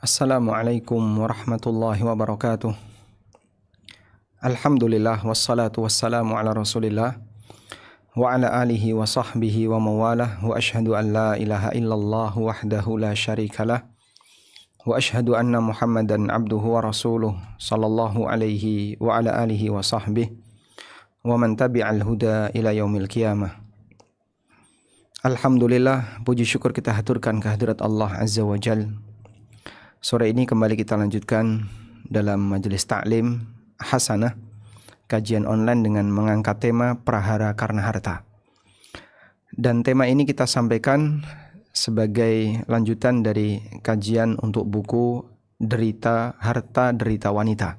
Assalamualaikum warahmatullahi wabarakatuh. Alhamdulillah wassalatu wassalamu ala Rasulillah wa ala alihi wa sahbihi wa mawalah wa ashhadu an la ilaha illallah wahdahu la syarikalah wa ashhadu anna Muhammadan abduhu wa rasuluh sallallahu alaihi wa ala alihi wa sahbihi wa man tabi'al huda ila yaumil qiyamah. Alhamdulillah, puji syukur kita haturkan kehadirat Allah Azza wa Jal. Sore ini kembali kita lanjutkan dalam majelis ta'lim hasanah, kajian online dengan mengangkat tema prahara karena harta. Dan tema ini kita sampaikan sebagai lanjutan dari kajian untuk buku Derita Harta Derita Wanita,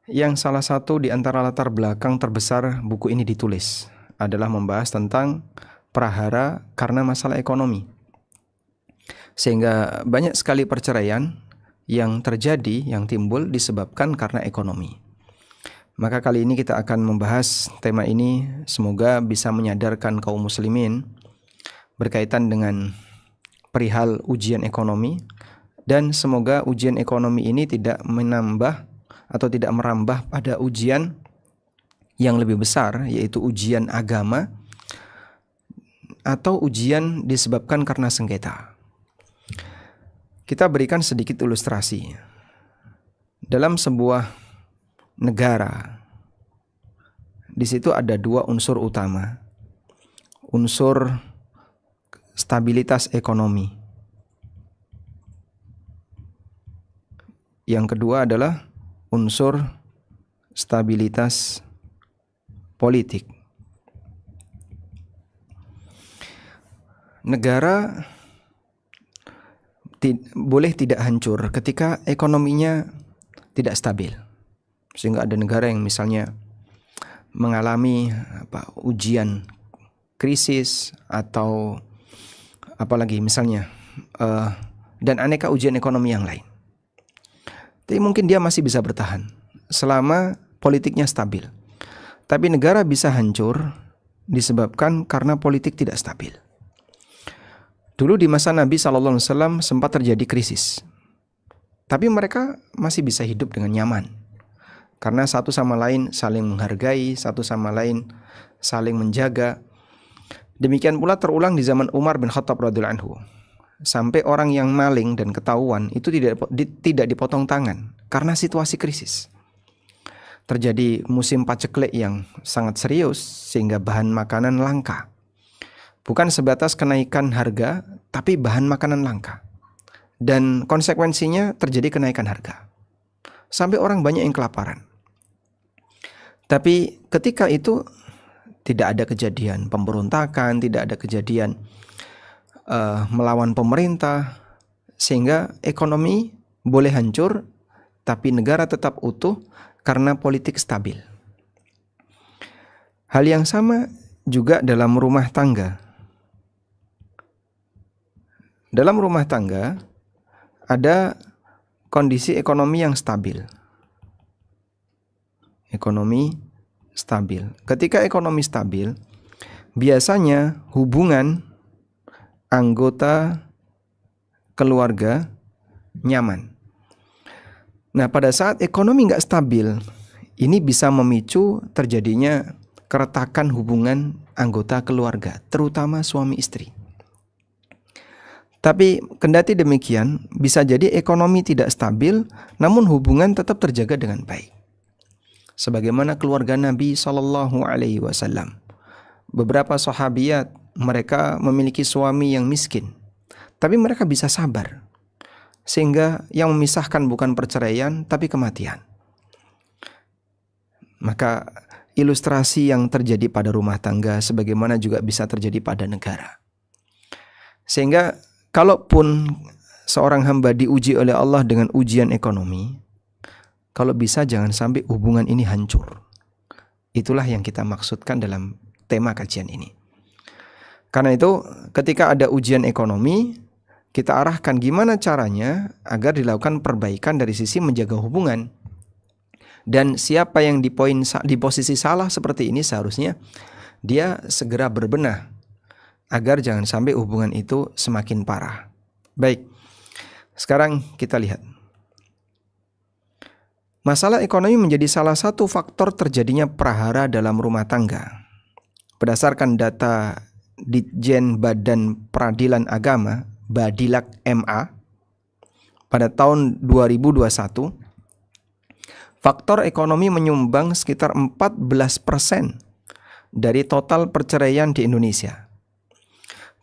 yang salah satu di antara latar belakang terbesar buku ini ditulis adalah membahas tentang prahara karena masalah ekonomi. Sehingga banyak sekali perceraian yang terjadi, yang timbul disebabkan karena ekonomi. Maka kali ini kita akan membahas tema ini, semoga bisa menyadarkan kaum muslimin berkaitan dengan perihal ujian ekonomi, dan semoga ujian ekonomi ini tidak menambah atau tidak merambah pada ujian yang lebih besar, yaitu ujian agama atau ujian disebabkan karena sengketa. Kita berikan sedikit ilustrasi. Dalam sebuah negara, di situ ada dua unsur utama. Unsur stabilitas ekonomi. Yang kedua adalah unsur stabilitas politik. Negara boleh tidak hancur ketika ekonominya tidak stabil. Sehingga ada negara yang misalnya mengalami ujian krisis atau apalagi misalnya dan aneka ujian ekonomi yang lain. Tapi mungkin dia masih bisa bertahan selama politiknya stabil. Tapi negara bisa hancur disebabkan karena politik tidak stabil. Dulu di masa Nabi SAW sempat terjadi krisis. Tapi mereka masih bisa hidup dengan nyaman. Karena satu sama lain saling menghargai, satu sama lain saling menjaga. Demikian pula terulang di zaman Umar bin Khattab radhiyallahu anhu. Sampai orang yang maling dan ketahuan itu tidak dipotong tangan karena situasi krisis. Terjadi musim paceklik yang sangat serius sehingga bahan makanan langka. Bukan sebatas kenaikan harga, tapi bahan makanan langka. Dan konsekuensinya terjadi kenaikan harga. Sampai orang banyak yang kelaparan. Tapi ketika itu tidak ada kejadian pemberontakan, tidak ada kejadian melawan pemerintah. Sehingga ekonomi boleh hancur, tapi negara tetap utuh karena politik stabil. Hal yang sama juga dalam rumah tangga. Dalam rumah tangga ada kondisi ekonomi yang stabil. Ekonomi stabil. Ketika ekonomi stabil, biasanya hubungan anggota keluarga nyaman. Nah, pada saat ekonomi nggak stabil, ini bisa memicu terjadinya keretakan hubungan anggota keluarga, terutama suami istri. Tapi kendati demikian, bisa jadi ekonomi tidak stabil, namun hubungan tetap terjaga dengan baik. Sebagaimana keluarga Nabi SAW. Beberapa sahabiat, mereka memiliki suami yang miskin, tapi mereka bisa sabar. Sehingga yang memisahkan bukan perceraian, tapi kematian. Maka ilustrasi yang terjadi pada rumah tangga, sebagaimana juga bisa terjadi pada negara. Sehingga kalaupun seorang hamba diuji oleh Allah dengan ujian ekonomi, kalau bisa jangan sampai hubungan ini hancur. Itulah yang kita maksudkan dalam tema kajian ini. Karena itu, ketika ada ujian ekonomi, kita arahkan gimana caranya agar dilakukan perbaikan dari sisi menjaga hubungan. Dan siapa yang di posisi salah seperti ini, seharusnya dia segera berbenah agar jangan sampai hubungan itu semakin parah. Baik, Sekarang kita lihat. Masalah ekonomi menjadi salah satu faktor terjadinya prahara dalam rumah tangga. Berdasarkan data Ditjen Badan Peradilan Agama, Badilak MA, pada tahun 2021, faktor ekonomi menyumbang sekitar 14% dari total perceraian di Indonesia.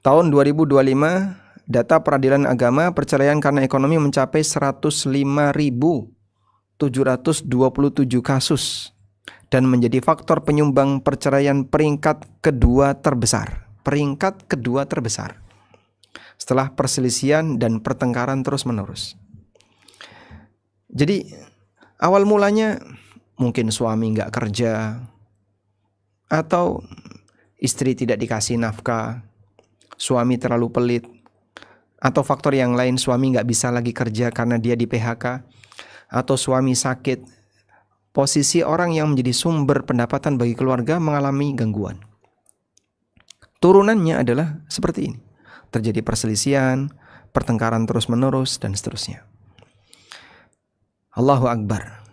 Tahun 2025, data Peradilan Agama, perceraian karena ekonomi mencapai 105.727 kasus dan menjadi faktor penyumbang perceraian peringkat kedua terbesar. Peringkat kedua terbesar setelah perselisihan dan pertengkaran terus-menerus. Jadi awal mulanya mungkin suami nggak kerja, atau istri tidak dikasih nafkah, suami terlalu pelit, atau faktor yang lain, suami nggak bisa lagi kerja karena dia di PHK, atau suami sakit. Posisi orang yang menjadi sumber pendapatan bagi keluarga mengalami gangguan. Turunannya adalah seperti ini. Terjadi perselisihan, pertengkaran terus-menerus, dan seterusnya. Allahu Akbar.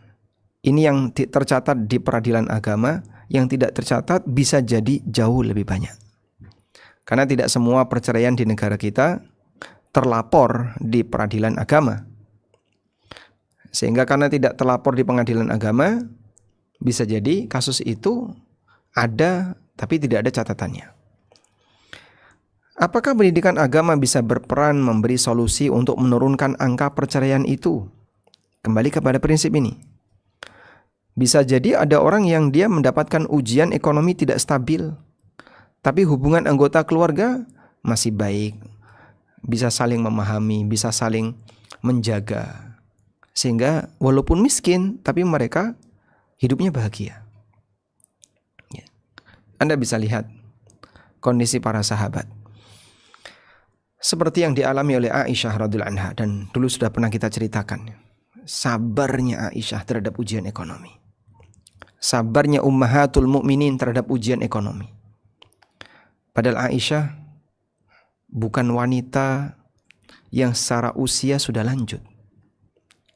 Ini yang tercatat di peradilan agama, yang tidak tercatat bisa jadi jauh lebih banyak. Karena tidak semua perceraian di negara kita terlapor di peradilan agama. Sehingga karena tidak terlapor di pengadilan agama, bisa jadi kasus itu ada tapi tidak ada catatannya. Apakah pendidikan agama bisa berperan memberi solusi untuk menurunkan angka perceraian itu? Kembali kepada prinsip ini. Bisa jadi ada orang yang dia mendapatkan ujian ekonomi tidak stabil, tapi hubungan anggota keluarga masih baik, bisa saling memahami, bisa saling menjaga. Sehingga walaupun miskin, tapi mereka hidupnya bahagia. Anda bisa lihat kondisi para sahabat. Seperti yang dialami oleh Aisyah radhiyallahu anha, dan dulu sudah pernah kita ceritakan. Sabarnya Aisyah terhadap ujian ekonomi. Sabarnya ummahatul mukminin terhadap ujian ekonomi. Padahal Aisyah bukan wanita yang secara usia sudah lanjut.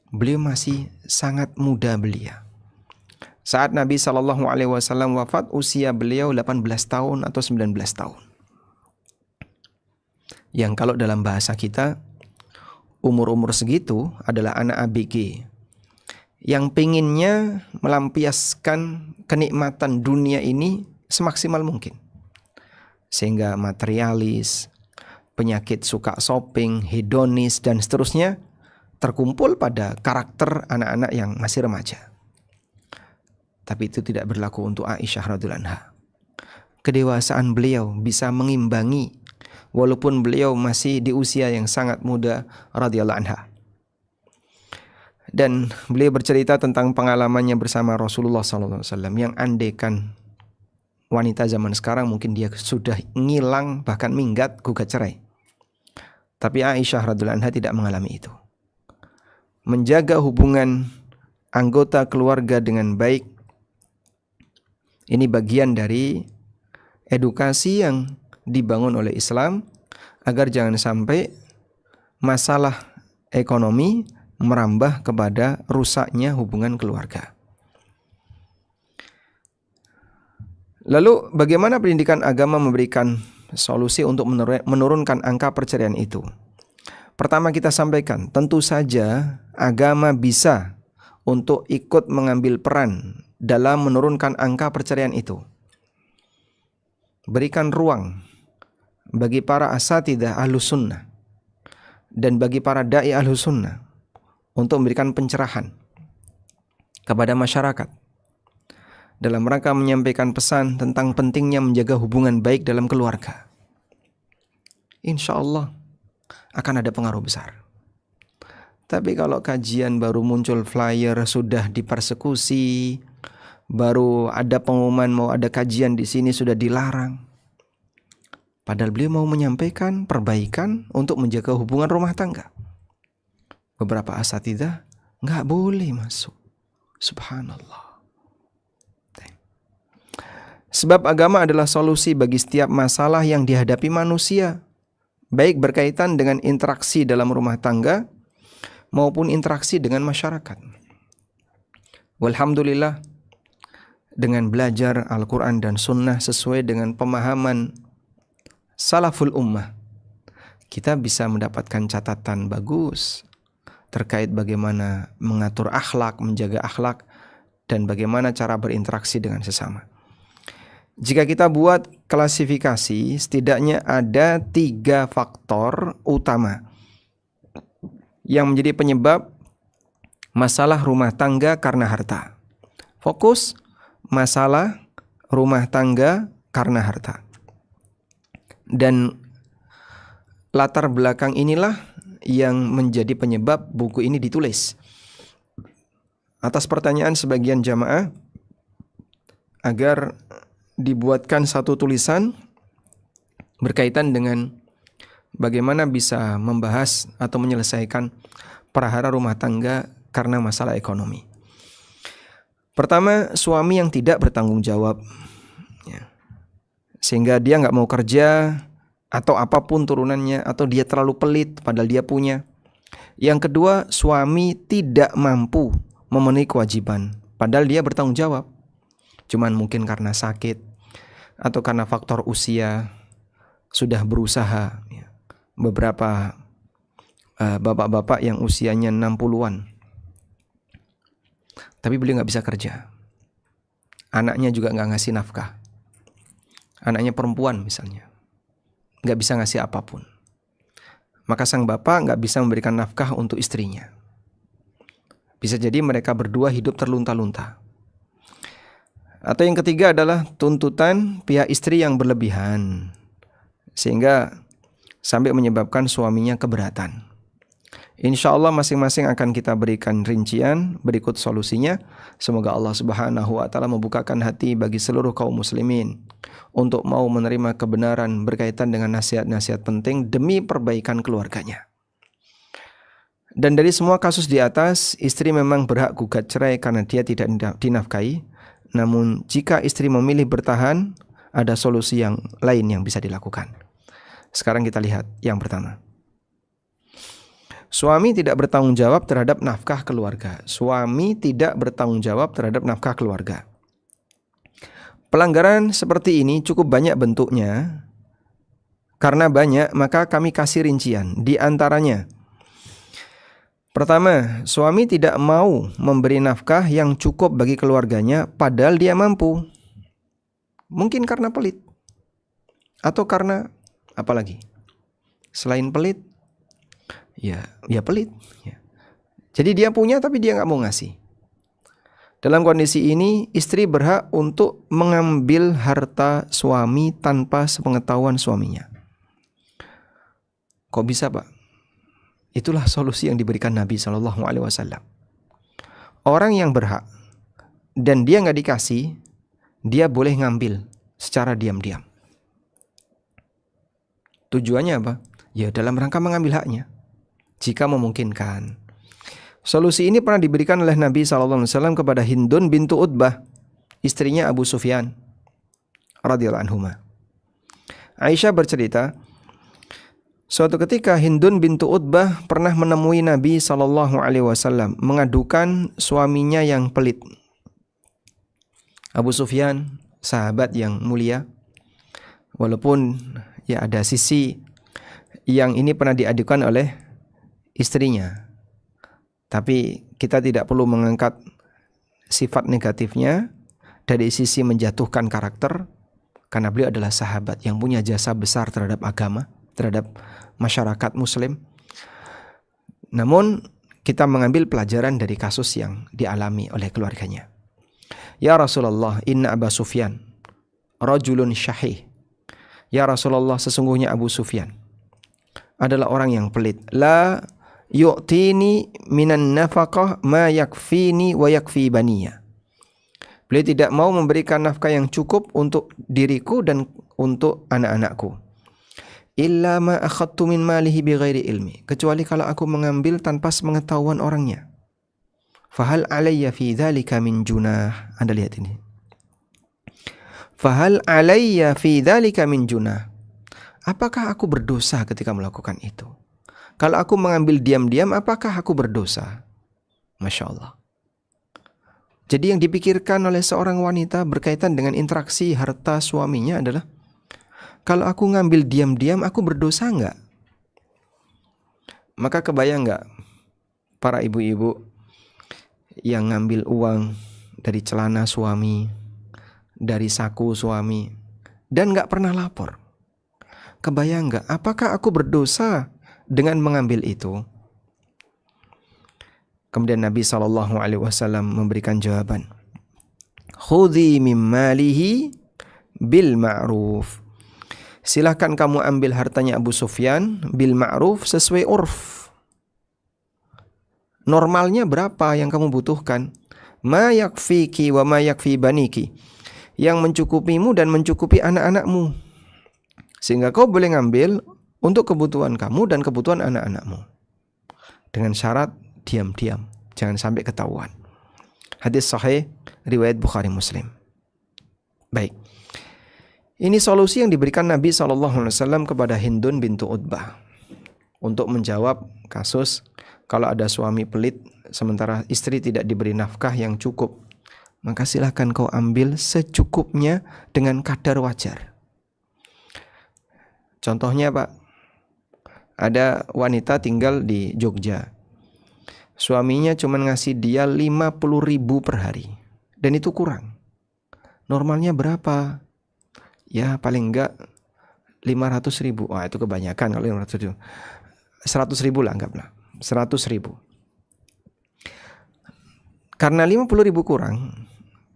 Beliau masih sangat muda belia. Saat Nabi SAW wafat, usia beliau 18 tahun atau 19 tahun. Yang kalau dalam bahasa kita, umur-umur segitu adalah anak ABG. Yang pinginnya melampiaskan kenikmatan dunia ini semaksimal mungkin. Sehingga materialis, penyakit suka shopping, hedonis, dan seterusnya terkumpul pada karakter anak-anak yang masih remaja. Tapi itu tidak berlaku untuk Aisyah radhiyallahu anha. Kedewasaan beliau bisa mengimbangi walaupun beliau masih di usia yang sangat muda radhiyallahu anha. Dan beliau bercerita tentang pengalamannya bersama Rasulullah SAW yang andaikan wanita zaman sekarang mungkin dia sudah ngilang bahkan minggat gugat cerai. Tapi Aisyah radhiyallahu anha tidak mengalami itu. Menjaga hubungan anggota keluarga dengan baik, ini bagian dari edukasi yang dibangun oleh Islam agar jangan sampai masalah ekonomi merambah kepada rusaknya hubungan keluarga. Lalu bagaimana pendidikan agama memberikan solusi untuk menurunkan angka perceraian itu? Pertama kita sampaikan, tentu saja agama bisa untuk ikut mengambil peran dalam menurunkan angka perceraian itu. Berikan ruang bagi para asatidzah ahlus sunnah dan bagi para da'i ahlus sunnah untuk memberikan pencerahan kepada masyarakat dalam rangka menyampaikan pesan tentang pentingnya menjaga hubungan baik dalam keluarga. Insya Allah akan ada pengaruh besar. Tapi kalau kajian baru muncul flyer sudah dipersekusi, baru ada pengumuman mau ada kajian di sini sudah dilarang. Padahal beliau mau menyampaikan perbaikan untuk menjaga hubungan rumah tangga. Beberapa asatidzah nggak boleh masuk. Subhanallah. Sebab agama adalah solusi bagi setiap masalah yang dihadapi manusia, baik berkaitan dengan interaksi dalam rumah tangga maupun interaksi dengan masyarakat. Walhamdulillah, dengan belajar Al-Quran dan Sunnah sesuai dengan pemahaman salaful ummah, kita bisa mendapatkan catatan bagus terkait bagaimana mengatur akhlak, menjaga akhlak, dan bagaimana cara berinteraksi dengan sesama. Jika kita buat klasifikasi, setidaknya ada 3 faktor utama yang menjadi penyebab masalah rumah tangga karena harta. Fokus masalah rumah tangga karena harta. Dan latar belakang inilah yang menjadi penyebab buku ini ditulis. Atas pertanyaan sebagian jamaah agar dibuatkan satu tulisan berkaitan dengan bagaimana bisa membahas atau menyelesaikan perhara rumah tangga karena masalah ekonomi. Pertama, suami yang tidak bertanggung jawab, ya, sehingga dia nggak mau kerja atau apapun turunannya, atau dia terlalu pelit padahal dia punya. Yang kedua, suami tidak mampu memenuhi kewajiban padahal dia bertanggung jawab, cuman mungkin karena sakit atau karena faktor usia sudah berusaha, ya. Beberapa bapak-bapak yang usianya 60-an tapi beliau nggak bisa kerja, anaknya juga nggak ngasih nafkah, anaknya perempuan misalnya, nggak bisa ngasih apapun, maka sang bapak nggak bisa memberikan nafkah untuk istrinya. Bisa jadi mereka berdua hidup terlunta-lunta. Atau yang ketiga adalah tuntutan pihak istri yang berlebihan, sehingga sampai menyebabkan suaminya keberatan. Insya Allah masing-masing akan kita berikan rincian berikut solusinya. Semoga Allah Subhanahu wa Ta'ala membukakan hati bagi seluruh kaum muslimin untuk mau menerima kebenaran berkaitan dengan nasihat-nasihat penting demi perbaikan keluarganya. Dan dari semua kasus di atas, istri memang berhak gugat cerai karena dia tidak dinafkahi. Namun jika istri memilih bertahan, ada solusi yang lain yang bisa dilakukan. Sekarang kita lihat yang pertama. Suami tidak bertanggung jawab terhadap nafkah keluarga. Suami tidak bertanggung jawab terhadap nafkah keluarga. Pelanggaran seperti ini cukup banyak bentuknya. Karena banyak, maka kami kasih rincian. Di antaranya, pertama, suami tidak mau memberi nafkah yang cukup bagi keluarganya padahal dia mampu. Mungkin karena pelit. Atau karena apa lagi? Selain pelit, ya pelit. Ya. Jadi dia punya tapi dia nggak mau ngasih. Dalam kondisi ini, istri berhak untuk mengambil harta suami tanpa sepengetahuan suaminya. Kok bisa, Pak? Itulah solusi yang diberikan Nabi SAW. Orang yang berhak dan dia nggak dikasih, dia boleh ngambil secara diam-diam. Tujuannya apa? Ya dalam rangka mengambil haknya, jika memungkinkan. Solusi ini pernah diberikan oleh Nabi SAW kepada Hindun bintu Utbah, istrinya Abu Sufyan radhiyallahu anhuma. Aisyah bercerita, suatu ketika Hindun bintu Utbah pernah menemui Nabi SAW mengadukan suaminya yang pelit. Abu Sufyan, sahabat yang mulia, walaupun ya ada sisi yang ini pernah diadukan oleh istrinya, tapi kita tidak perlu mengangkat sifat negatifnya dari sisi menjatuhkan karakter, karena beliau adalah sahabat yang punya jasa besar terhadap agama, terhadap masyarakat muslim. Namun kita mengambil pelajaran dari kasus yang dialami oleh keluarganya. Ya Rasulullah, inna Abu Sufyan rajulun syahih. Ya Rasulullah, sesungguhnya Abu Sufyan adalah orang yang pelit. La yu'tini minan nafaqah ma yakfini wa yakfi baniya. Beliau tidak mau memberikan nafkah yang cukup untuk diriku dan untuk anak-anakku. Illa ma akhadtu min malihi bighairi ilmi, kecuali kalau aku mengambil tanpa sepengetahuan orangnya. Fahal alayya fi dzalika min junah. Anda lihat ini. Fahal alayya fi dzalika min junah. Apakah aku berdosa ketika melakukan itu? Kalau aku mengambil diam-diam, apakah aku berdosa? Masya Allah. Jadi yang dipikirkan oleh seorang wanita berkaitan dengan interaksi harta suaminya adalah, kalau aku ngambil diam-diam, aku berdosa nggak? Maka kebayang nggak para ibu-ibu yang ngambil uang dari celana suami, dari saku suami, dan nggak pernah lapor? Kebayang nggak? Apakah aku berdosa dengan mengambil itu? Kemudian Nabi SAW memberikan jawaban. Khudhi min malihi bil ma'ruf. Silahkan kamu ambil hartanya Abu Sufyan bil ma'ruf, sesuai urf. Normalnya berapa yang kamu butuhkan? Ma yakfiki wa ma yakfi baniki. Yang mencukupimu dan mencukupi anak-anakmu. Sehingga kau boleh ngambil untuk kebutuhan kamu dan kebutuhan anak-anakmu. Dengan syarat diam-diam, jangan sampai ketahuan. Hadis sahih riwayat Bukhari Muslim. Baik. Ini solusi yang diberikan Nabi SAW kepada Hindun bintu Utbah untuk menjawab kasus kalau ada suami pelit sementara istri tidak diberi nafkah yang cukup. Maka silahkan kau ambil secukupnya dengan kadar wajar. Contohnya Pak, ada wanita tinggal di Jogja. Suaminya cuma ngasih dia 50.000 per hari. Dan itu kurang. Normalnya berapa? Ya paling enggak 500.000. Wah itu kebanyakan kalau 500.000. 100.000 lah anggaplah. 100.000. Karena 50.000 kurang,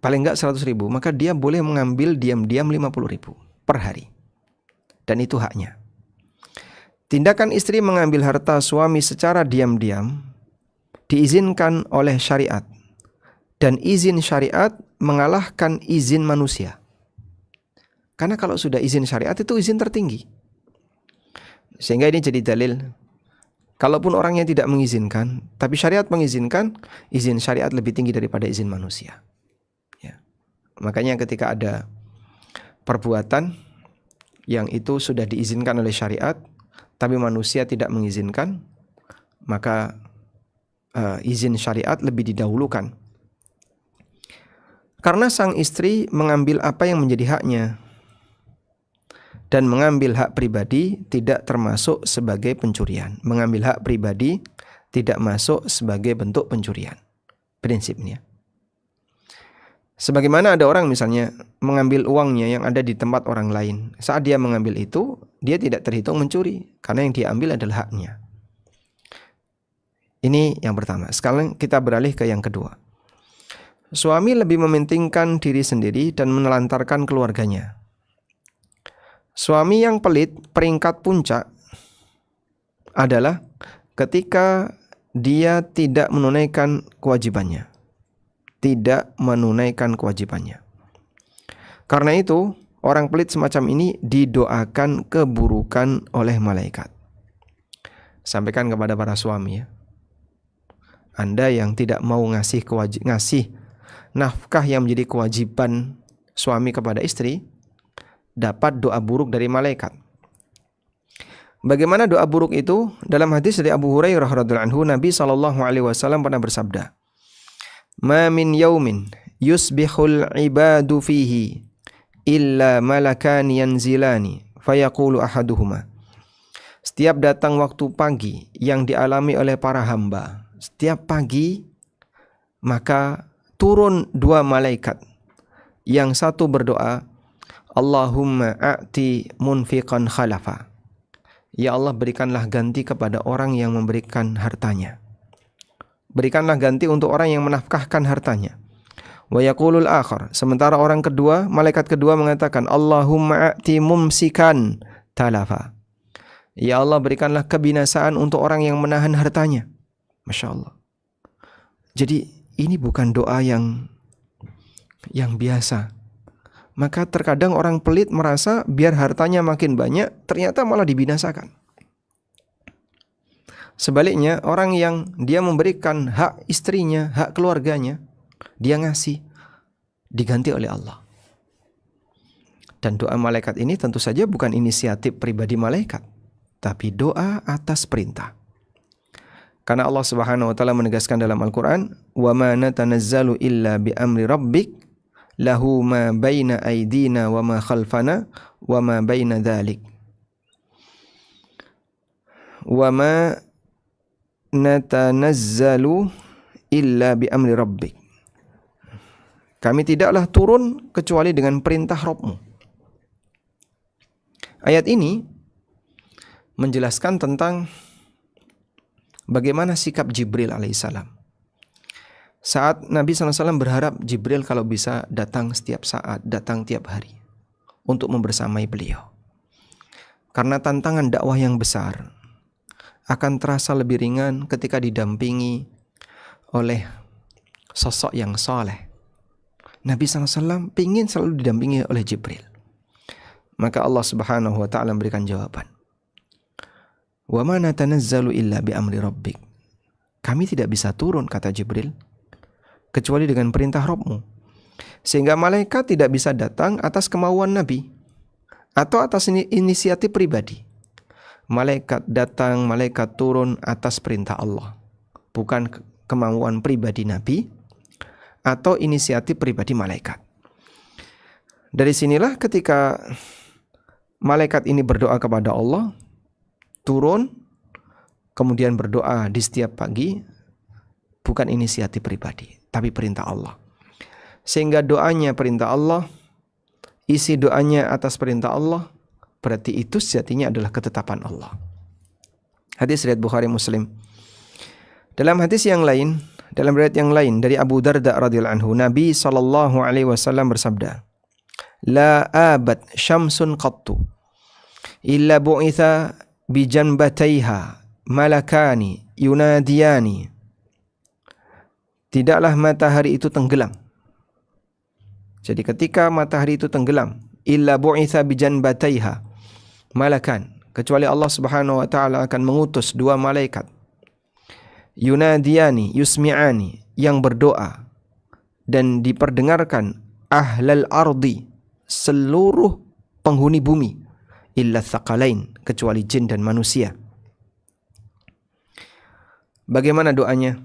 paling enggak 100.000, maka dia boleh mengambil diam-diam 50.000 per hari. Dan itu haknya. Tindakan istri mengambil harta suami secara diam-diam diizinkan oleh syariat, dan izin syariat mengalahkan izin manusia. Karena kalau sudah izin syariat itu izin tertinggi. Sehingga ini jadi dalil, kalaupun orangnya tidak mengizinkan, tapi syariat mengizinkan, izin syariat lebih tinggi daripada izin manusia. Ya. Makanya ketika ada perbuatan yang itu sudah diizinkan oleh syariat, tapi manusia tidak mengizinkan, maka izin syariat lebih didahulukan. Karena sang istri mengambil apa yang menjadi haknya, dan mengambil hak pribadi tidak termasuk sebagai pencurian. Mengambil hak pribadi tidak masuk sebagai bentuk pencurian. Prinsipnya. Sebagaimana ada orang misalnya mengambil uangnya yang ada di tempat orang lain. Saat dia mengambil itu, dia tidak terhitung mencuri. Karena yang dia ambil adalah haknya. Ini yang pertama. Sekarang kita beralih ke yang kedua. Suami lebih mementingkan diri sendiri dan menelantarkan keluarganya. Suami yang pelit, peringkat puncak adalah ketika dia tidak menunaikan kewajibannya. Tidak menunaikan kewajibannya. Karena itu, orang pelit semacam ini didoakan keburukan oleh malaikat. Sampaikan kepada para suami ya. Anda yang tidak mau ngasih nafkah yang menjadi kewajiban suami kepada istri, dapat doa buruk dari malaikat. Bagaimana doa buruk itu? Dalam hadis dari Abu Hurairah radhiyallahu anhu, Nabi SAW pernah bersabda, "Ma min yaumin yusbihul ibadu fihi illa malakan yanzilani fayaqulu ahaduhuma." Setiap datang waktu pagi yang dialami oleh para hamba, setiap pagi maka turun dua malaikat. Yang satu berdoa, Allahumma a'ti munfiqan khalafa. Ya Allah, berikanlah ganti kepada orang yang memberikan hartanya. Berikanlah ganti untuk orang yang menafkahkan hartanya. Wa yaqulul akhar. Sementara orang kedua, malaikat kedua mengatakan, Allahumma a'ti mumsikan talafa. Ya Allah, berikanlah kebinasaan untuk orang yang menahan hartanya. Masya Allah. Jadi ini bukan doa yang biasa. Maka terkadang orang pelit merasa biar hartanya makin banyak, ternyata malah dibinasakan. Sebaliknya, orang yang dia memberikan hak istrinya, hak keluarganya, dia ngasih, diganti oleh Allah. Dan doa malaikat ini tentu saja bukan inisiatif pribadi malaikat, tapi doa atas perintah. Karena Allah Subhanahu wa taala menegaskan dalam Al-Qur'an, "Wa ma natanazzalu illa bi amri rabbik lahu ma baina aydina wa ma khalfana wa ma baina dzalik." Wa ma natanazzalu illa bi amri rabbik. Kami tidaklah turun kecuali dengan perintah Rabb-Mu. Ayat ini menjelaskan tentang bagaimana sikap Jibril alaihissalam. Saat Nabi SAW berharap Jibril kalau bisa datang setiap saat, datang tiap hari untuk membersamai beliau. Karena tantangan dakwah yang besar akan terasa lebih ringan ketika didampingi oleh sosok yang saleh. Nabi SAW ingin selalu didampingi oleh Jibril. Maka Allah Subhanahu wa taala memberikan jawaban. Wa ma natanazzalu illa bi amri rabbik. Kami tidak bisa turun, kata Jibril, kecuali dengan perintah Rabb-Mu. Sehingga malaikat tidak bisa datang atas kemauan Nabi atau atas inisiatif pribadi. Malaikat datang, malaikat turun atas perintah Allah, bukan kemauan pribadi Nabi atau inisiatif pribadi malaikat. Dari sinilah ketika malaikat ini berdoa kepada Allah, turun, kemudian berdoa di setiap pagi, bukan inisiatif pribadi, tapi perintah Allah. Sehingga doanya perintah Allah, isi doanya atas perintah Allah, berarti itu sejatinya adalah ketetapan Allah. Hadis riwayat Bukhari Muslim. Dalam hadis yang lain, dalam riwayat yang lain dari Abu Darda radhiyallahu anhu, Nabi sallallahu alaihi wasallam bersabda, "La abat syamsun qattu illa bu'itha bi janbataiha malakani yunadiyani." Tidaklah matahari itu tenggelam. Jadi ketika matahari itu tenggelam, illa bu'itha bi janbataiha malakan, kecuali Allah Subhanahu wa taala akan mengutus dua malaikat, yunadiyani yusmi'ani, yang berdoa dan diperdengarkan ahlal ardi, seluruh penghuni bumi, illa tsaqalain, kecuali jin dan manusia. Bagaimana doanya?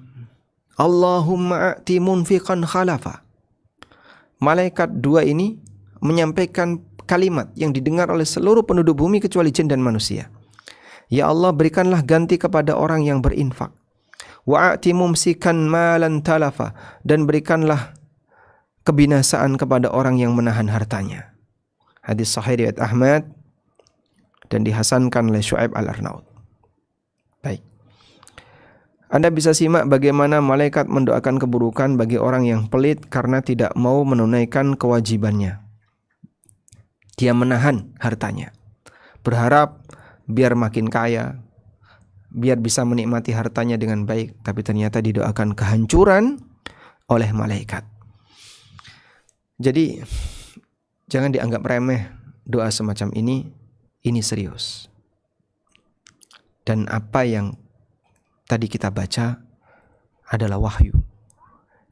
Allahumma a'ti munfiqan khalafa. Malaikat dua ini menyampaikan kalimat yang didengar oleh seluruh penduduk bumi kecuali jin dan manusia. Ya Allah, berikanlah ganti kepada orang yang berinfak. Wa'ati mumsikan malan talafa, dan berikanlah kebinasaan kepada orang yang menahan hartanya. Hadis sahih riwayat Ahmad dan dihasankan oleh Syu'aib al-Arnaud. Baik. Anda bisa simak bagaimana malaikat mendoakan keburukan bagi orang yang pelit karena tidak mau menunaikan kewajibannya. Dia menahan hartanya, berharap biar makin kaya, biar bisa menikmati hartanya dengan baik, tapi ternyata didoakan kehancuran oleh malaikat. Jadi jangan dianggap remeh doa semacam ini serius. Dan apa yang tadi kita baca adalah wahyu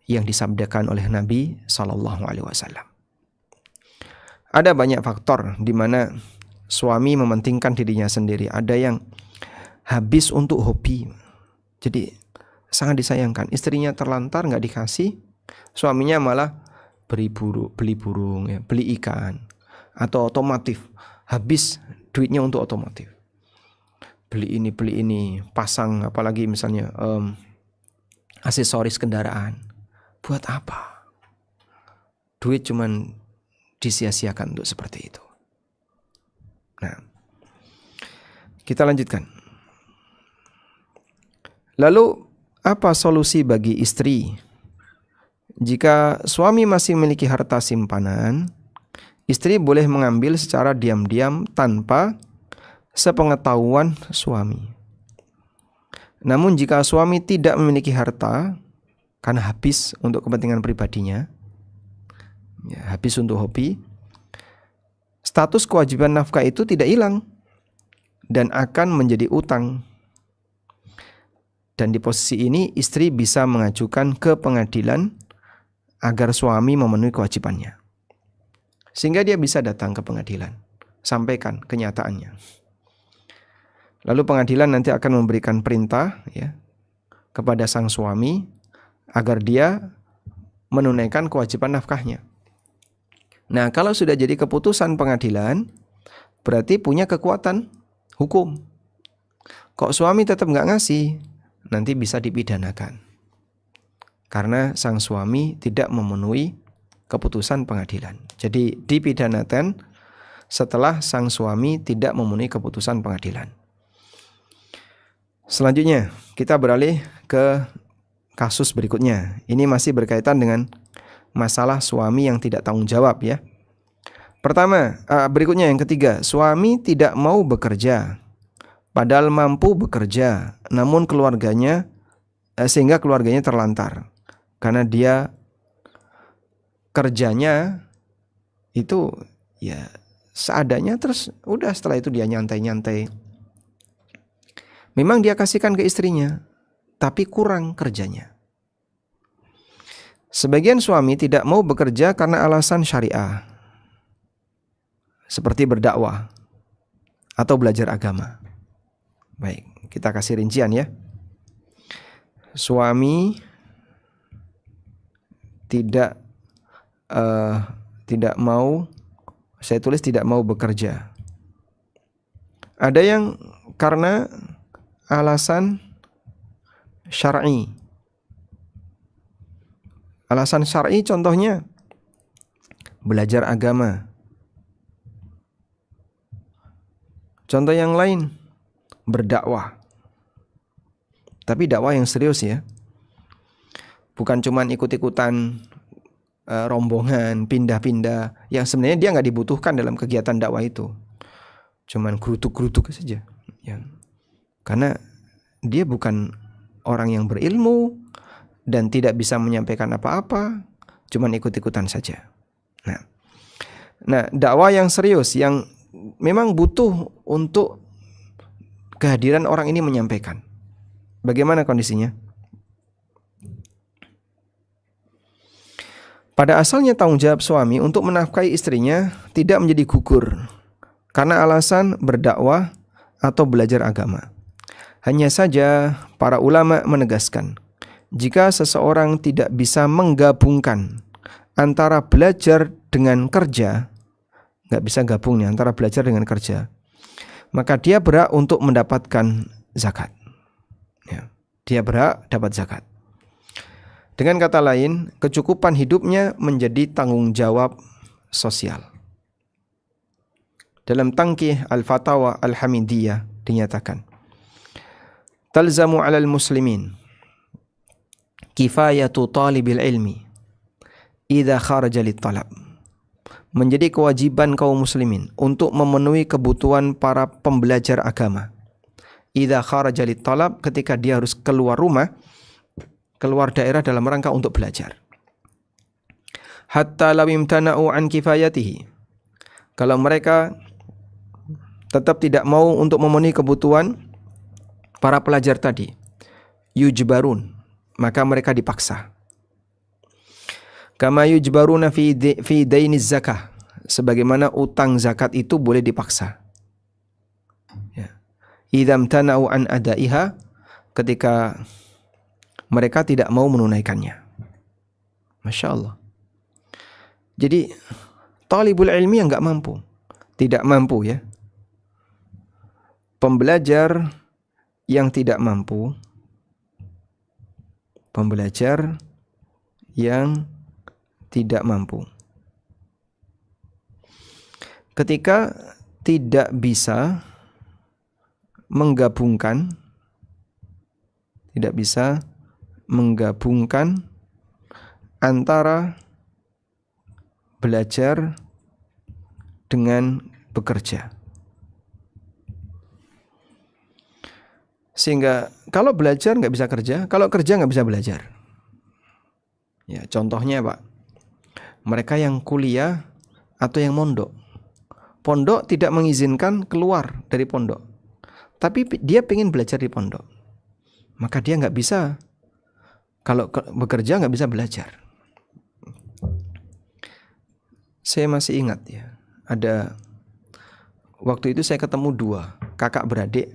yang disabdakan oleh Nabi SAW. Ada banyak faktor di mana suami mementingkan dirinya sendiri. Ada yang habis untuk hobi. Jadi sangat disayangkan, istrinya terlantar nggak dikasih, suaminya malah beli burung, ya, beli ikan, atau otomotif, habis duitnya untuk otomotif. Beli ini, pasang apalagi misalnya aksesoris kendaraan. Buat apa? Duit cuman disia-siakan untuk seperti itu. Nah, kita lanjutkan. Lalu apa solusi bagi istri? Jika suami masih memiliki harta simpanan, istri boleh mengambil secara diam-diam tanpa sepengetahuan suami. Namun jika suami tidak memiliki harta karena habis untuk kepentingan pribadinya, ya, habis untuk hobi, status kewajiban nafkah itu tidak hilang dan akan menjadi utang. Dan di posisi ini istri bisa mengajukan ke pengadilan agar suami memenuhi kewajibannya. Sehingga dia bisa datang ke pengadilan, sampaikan kenyataannya. Lalu pengadilan nanti akan memberikan perintah, ya, kepada sang suami agar dia menunaikan kewajiban nafkahnya. Nah, kalau sudah jadi keputusan pengadilan, berarti punya kekuatan hukum. Kok suami tetap nggak ngasih, nanti bisa dipidanakan. Karena sang suami tidak memenuhi keputusan pengadilan. Jadi dipidanakan setelah sang suami tidak memenuhi keputusan pengadilan. Selanjutnya, kita beralih ke kasus berikutnya. Ini masih berkaitan dengan masalah suami yang tidak tanggung jawab ya. Pertama, berikutnya yang ketiga, suami tidak mau bekerja, padahal mampu bekerja, namun keluarganya sehingga keluarganya terlantar karena dia kerjanya itu ya seadanya, terus udah setelah itu dia nyantai-nyantai. Memang dia kasihkan ke istrinya, tapi kurang kerjanya. Sebagian suami tidak mau bekerja karena alasan syariah, seperti berdakwah atau belajar agama. Baik, kita kasih rincian ya. Suami tidak mau, saya tulis tidak mau bekerja. Ada yang karena alasan syar'i. Alasan syar'i contohnya belajar agama. Contoh yang lain berdakwah. Tapi dakwah yang serius ya. Bukan cuman ikut-ikutan rombongan, pindah-pindah yang sebenarnya dia nggak dibutuhkan dalam kegiatan dakwah itu. Cuman gerutuk-gerutuk saja ya. Karena dia bukan orang yang berilmu dan tidak bisa menyampaikan apa-apa, cuman ikut-ikutan saja. Nah, dakwah yang serius yang memang butuh untuk kehadiran orang ini menyampaikan. Bagaimana kondisinya? Pada asalnya tanggung jawab suami untuk menafkahi istrinya tidak menjadi gugur karena alasan berdakwah atau belajar agama. Hanya saja para ulama menegaskan, jika seseorang tidak bisa menggabungkan antara belajar dengan kerja, nggak bisa gabung nih antara belajar dengan kerja, maka dia berhak untuk mendapatkan zakat. Ya, dia berhak dapat zakat. Dengan kata lain, kecukupan hidupnya menjadi tanggung jawab sosial. Dalam Tangkih Al-Fatawa Al-Hamidiyah dinyatakan, talzamu 'alal muslimin kifayatu talibil ilmi idza kharaja lit-talab. Menjadi kewajiban kaum muslimin untuk memenuhi kebutuhan para pembelajar agama. Idza kharaja lit-talab, ketika dia harus keluar rumah, keluar daerah dalam rangka untuk belajar. Hatta law imtana'u an kifayatihi. Kalau mereka tetap tidak mau untuk memenuhi kebutuhan para pelajar tadi, yujbarun, maka mereka dipaksa. Kama yujbaruna fi dainiz zakah, sebagaimana utang zakat itu boleh dipaksa. Ya. Idza imtana'u an adaiha, ketika mereka tidak mau menunaikannya. Masya Allah. Jadi talibul ilmi yang nggak mampu, tidak mampu ya. Pembelajar yang tidak mampu, pembelajar yang tidak mampu, ketika tidak bisa menggabungkan, antara belajar dengan bekerja. Sehingga kalau belajar nggak bisa kerja, kalau kerja nggak bisa belajar. Ya, contohnya Pak, mereka yang kuliah atau yang mondok. Pondok tidak mengizinkan keluar dari pondok, tapi dia pengen belajar di pondok. Maka dia nggak bisa, kalau bekerja nggak bisa belajar. Saya masih ingat ya, ada waktu itu saya ketemu dua kakak beradik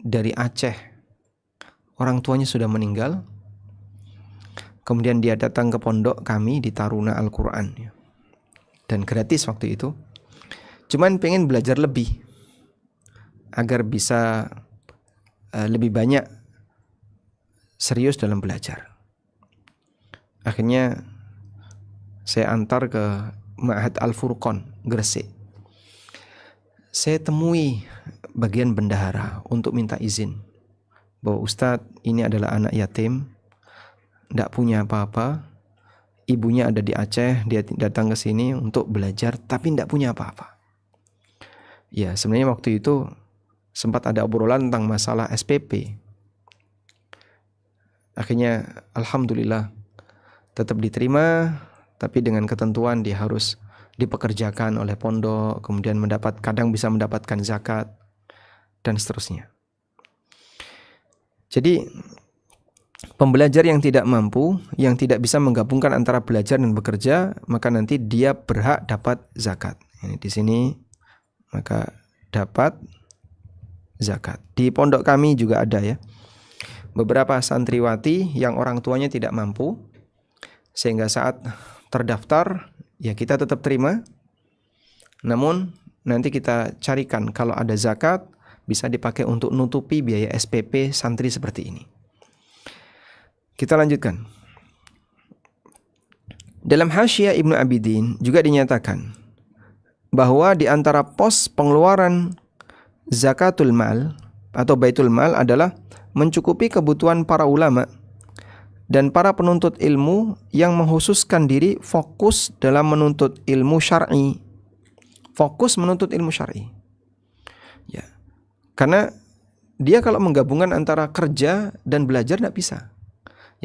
dari Aceh orang tuanya sudah meninggal, kemudian dia datang ke pondok kami di Taruna Al-Quran, dan gratis waktu itu, cuman pengen belajar lebih agar bisa lebih banyak serius dalam belajar. Akhirnya saya antar ke Ma'had Al-Furqan Gresik. Saya temui bagian bendahara untuk minta izin bahwa Ustadz, ini adalah anak yatim, tidak punya apa-apa, ibunya ada di Aceh, dia datang ke sini untuk belajar tapi tidak punya apa-apa. Ya, sebenarnya waktu itu sempat ada obrolan tentang masalah SPP. Akhirnya alhamdulillah tetap diterima, tapi dengan ketentuan dia harus dipekerjakan oleh pondok, kemudian kadang bisa mendapatkan zakat dan seterusnya. Jadi pembelajar yang tidak mampu, yang tidak bisa menggabungkan antara belajar dan bekerja, maka nanti dia berhak dapat zakat. Ini di sini maka dapat zakat. Di pondok kami juga ada ya, beberapa santriwati yang orang tuanya tidak mampu, sehingga saat terdaftar ya kita tetap terima, namun nanti kita carikan kalau ada zakat bisa dipakai untuk nutupi biaya SPP santri seperti ini. Kita lanjutkan. Dalam Hasyiah Ibnu Abidin juga dinyatakan bahwa di antara pos pengeluaran zakatul mal atau baitul mal adalah mencukupi kebutuhan para ulama dan para penuntut ilmu yang menghususkan diri fokus dalam menuntut ilmu syar'i. Fokus menuntut ilmu syar'i. Ya. Karena dia kalau menggabungkan antara kerja dan belajar tidak bisa.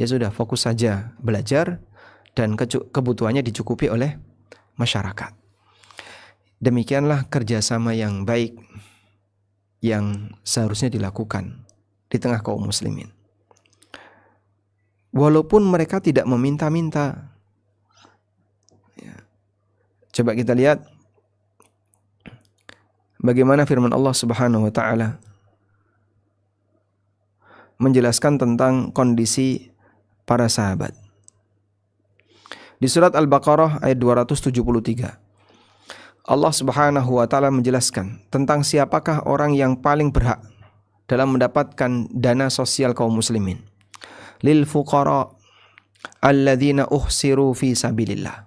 Ya sudah, fokus saja belajar dan kebutuhannya dicukupi oleh masyarakat. Demikianlah kerjasama yang baik yang seharusnya dilakukan di tengah kaum muslimin. Walaupun mereka tidak meminta-minta. Ya. Coba kita lihat bagaimana firman Allah Subhanahu wa taala menjelaskan tentang kondisi para sahabat. Di surat Al-Baqarah ayat 273. Allah Subhanahu wa taala menjelaskan tentang siapakah orang yang paling berhak dalam mendapatkan dana sosial kaum muslimin. Lil fuqara alladzina uhsiru fi sabilillah.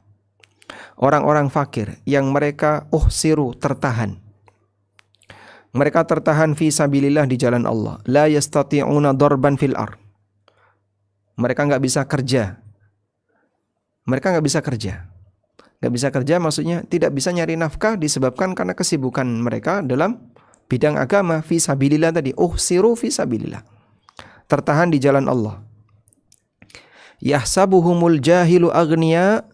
Orang-orang fakir yang mereka uhsiru tertahan. Mereka tertahan fi sabilillah di jalan Allah. La yastati'una darban fil ard. Mereka enggak bisa kerja. Mereka enggak bisa kerja. Enggak bisa kerja maksudnya tidak bisa nyari nafkah disebabkan karena kesibukan mereka dalam bidang agama. Fi sabilillah tadi, uhsiru fi sabilillah. Tertahan di jalan Allah. Yahsabuhumul jahilu aghnia.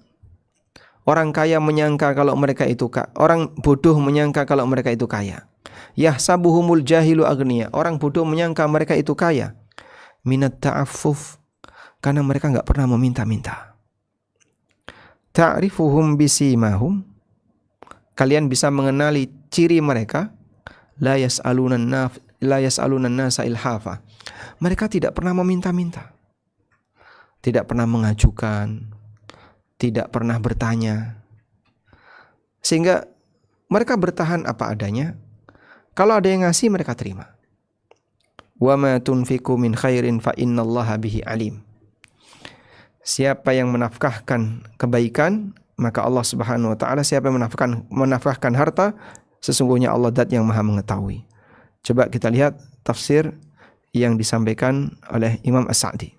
Orang kaya menyangka kalau mereka itu kaya. Orang bodoh menyangka kalau mereka itu kaya. Yahsabuhumul jahilu aghnia. Orang bodoh menyangka mereka itu kaya. Minat ta'affuf. Karena mereka enggak pernah meminta-minta. Ta'rifuhum bisimahum. Kalian bisa mengenali ciri mereka. La yas'alunan nasa ilhafa. Mereka tidak pernah meminta-minta. Tidak pernah mengajukan, tidak pernah bertanya. Sehingga mereka bertahan apa adanya. Kalau ada yang ngasih mereka terima. Wa ma tunfiqu min khairin fa innallaha bihi alim. Siapa yang menafkahkan kebaikan, maka Allah Subhanahu wa taala, siapa yang menafkahkan harta, sesungguhnya Allah zat yang Maha mengetahui. Coba kita lihat tafsir yang disampaikan oleh Imam As-Sa'di.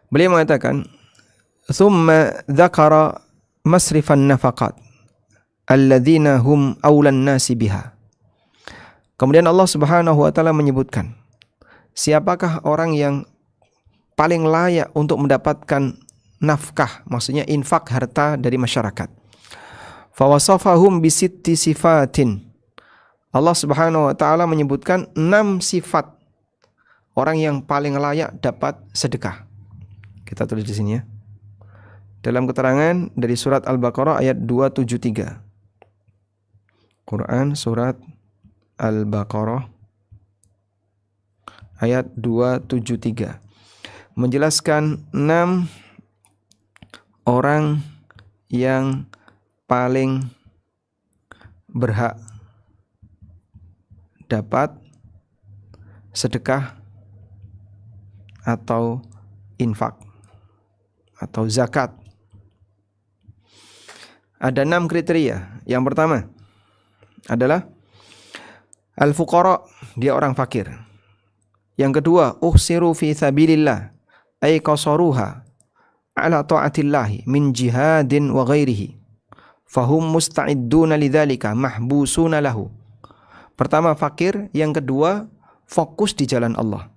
Beliau mengatakan, "Tsumma dzakara masrifan nafaqat alladzina hum aulan nasi biha." Kemudian Allah Subhanahu wa taala menyebutkan siapakah orang yang paling layak untuk mendapatkan nafkah, maksudnya infak harta dari masyarakat. Fawasafahum bisitti sifatin. Allah Subhanahu wa taala menyebutkan 6 sifat orang yang paling layak dapat sedekah. Kita tulis di sini ya. Dalam keterangan dari surat Al-Baqarah ayat 273. Quran surat Al-Baqarah ayat 273 menjelaskan 6 orang yang paling berhak dapat sedekah atau infak atau zakat. Ada 6 kriteria. Yang pertama adalah al-fuqara, dia orang fakir. Yang kedua, uhsiru fi sabilillah, ay qasaruha ala ta'atillahi min jihadin wa ghairihi. Fahum musta'idduna lidzalika mahbusuna lahu. Pertama fakir, yang kedua fokus di jalan Allah.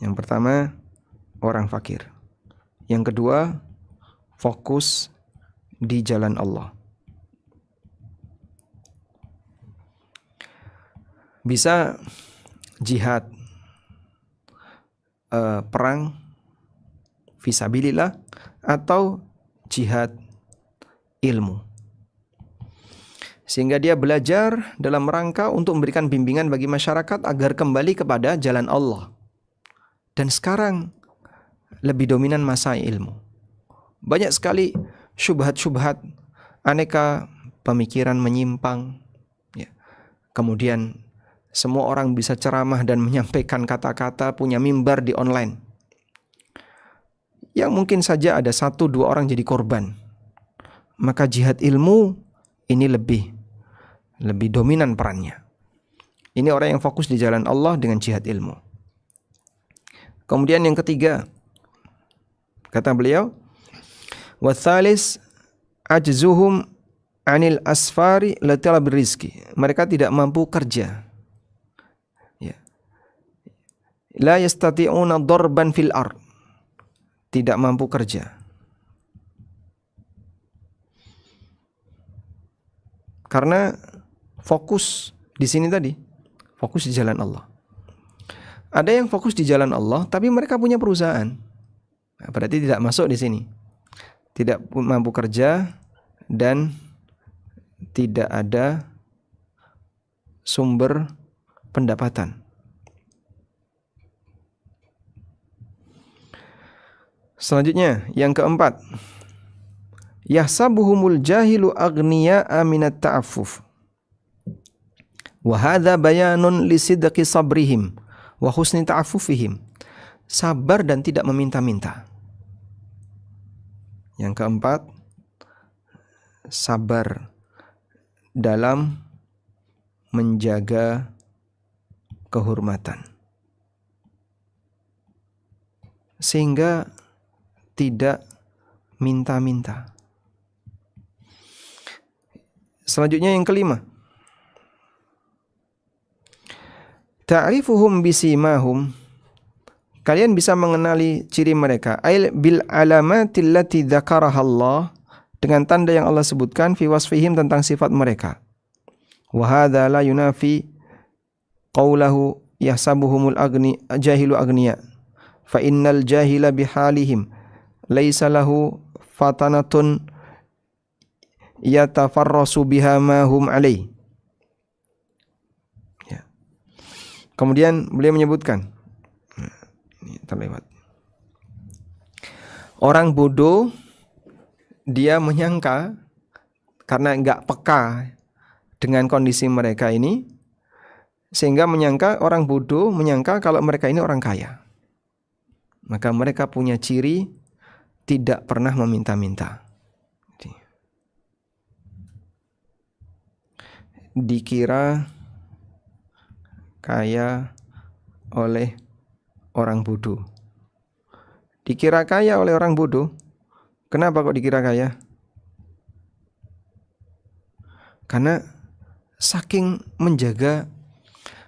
Yang pertama orang fakir. Yang kedua fokus di jalan Allah. Bisa jihad, perang fisabilillah, atau jihad ilmu, sehingga dia belajar dalam rangka untuk memberikan bimbingan bagi masyarakat agar kembali kepada jalan Allah. Dan sekarang lebih dominan masa ilmu. Banyak sekali syubhat-syubhat, aneka pemikiran menyimpang, ya. Kemudian semua orang bisa ceramah dan menyampaikan kata-kata, punya mimbar di online, yang mungkin saja ada 1-2 orang jadi korban. Maka jihad ilmu ini lebih dominan perannya. Ini orang yang fokus di jalan Allah dengan jihad ilmu. Kemudian yang ketiga, kata beliau, watsalis ajzuhum anil asfari latalab rizki. Mereka tidak mampu kerja. Ya. La yastati'una darban fil ard. Tidak mampu kerja. Karena fokus di sini tadi, fokus di jalan Allah. Ada yang fokus di jalan Allah, tapi mereka punya perusahaan. Nah, berarti tidak masuk di sini. Tidak mampu kerja dan tidak ada sumber pendapatan. Selanjutnya, yang keempat, yahsabuhumul jahilu aghniya'a minat ta'affuf. Wa hadza bayanun li sidqi sabrihim wa husni ta'affufihim. Sabar dan tidak meminta-minta. Yang keempat, sabar dalam menjaga kehormatan, sehingga tidak minta-minta. Selanjutnya yang kelima, ta'rifuhum bisimahum, kalian bisa mengenali ciri mereka, ail bil alamatil lati dzakaraha Allah, dengan tanda yang Allah sebutkan, fi wasfihim, tentang sifat mereka. Wa hadza la yunafi qaulahu yahsabuhumul jahilu agniya, fa innal jahila bihalihim laisa lahu fatanatun yatafarrasu biha ma hum alaih. Ya. Kemudian beliau menyebutkan, ini terlewat, orang bodoh dia menyangka, karena enggak peka dengan kondisi mereka ini, sehingga orang bodoh menyangka kalau mereka ini orang kaya. Maka mereka punya ciri tidak pernah meminta-minta. Dikira kaya oleh orang bodoh. Dikira kaya oleh orang bodoh. Kenapa kok dikira kaya? Karena saking menjaga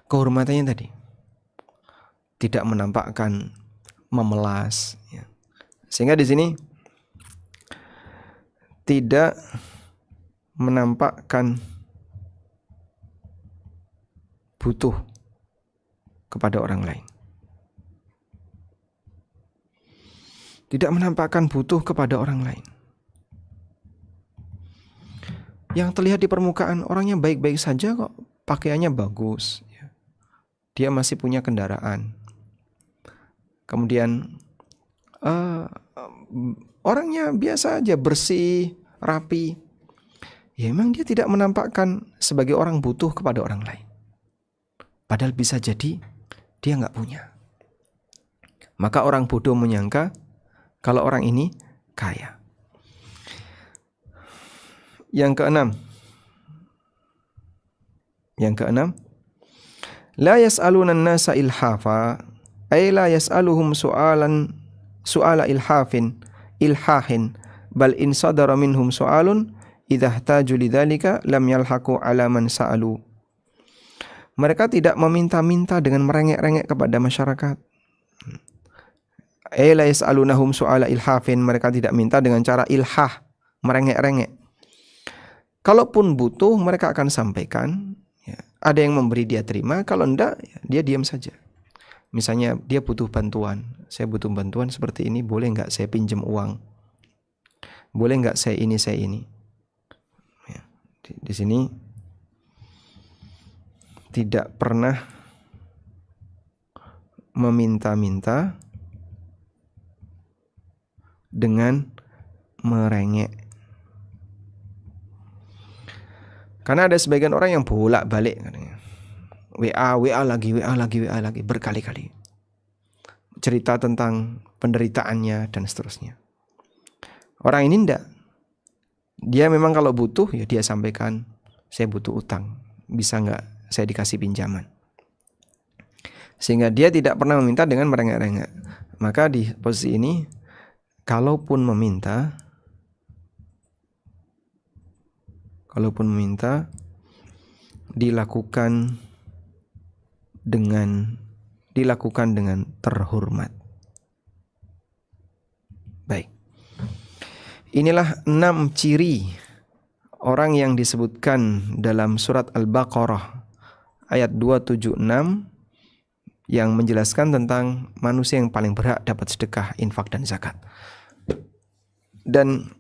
kehormatannya tadi, tidak menampakkan memelas, ya. Sehingga di sini tidak menampakkan butuh kepada orang lain. Tidak menampakkan butuh kepada orang lain. Yang terlihat di permukaan orangnya baik-baik saja kok, pakaiannya bagus, ya. dia masih punya kendaraan. Kemudian orangnya biasa aja, bersih, rapi. Ya memang dia tidak menampakkan sebagai orang butuh kepada orang lain. Padahal bisa jadi dia nggak punya. Maka orang bodoh menyangka kalau orang ini kaya. Yang keenam, la yas'aluna an-nasa ilhafa, ay la yas'aluhum su'ala ilhahin, bal in sadara minhum su'alun idza ihtaju lidzalika lam yalhaqu ala man sa'alu. Mereka tidak meminta-minta dengan merengek-rengek kepada masyarakat. Ay la yas'alunahum su'ala ilhafin, mereka tidak minta dengan cara ilhah, merengek-rengek. Kalaupun butuh, mereka akan sampaikan. Ya, ada yang memberi, dia terima. Kalau enggak, ya, dia diam saja. Misalnya dia butuh bantuan. Saya butuh bantuan seperti ini. Boleh enggak saya pinjam uang? Boleh enggak saya ini? Ya, di sini tidak pernah meminta-minta dengan merengek. Karena ada sebagian orang yang bolak-balik WA lagi berkali-kali. Cerita tentang penderitaannya dan seterusnya. Orang ini enggak. Dia memang kalau butuh ya dia sampaikan, saya butuh utang, bisa enggak saya dikasih pinjaman. Sehingga dia tidak pernah meminta dengan merengek-rengek. Maka di posisi ini kalaupun meminta dilakukan dengan terhormat. Baik. Inilah 6 ciri orang yang disebutkan dalam surat Al-Baqarah ayat 276 yang menjelaskan tentang manusia yang paling berhak dapat sedekah, infak dan zakat. Dan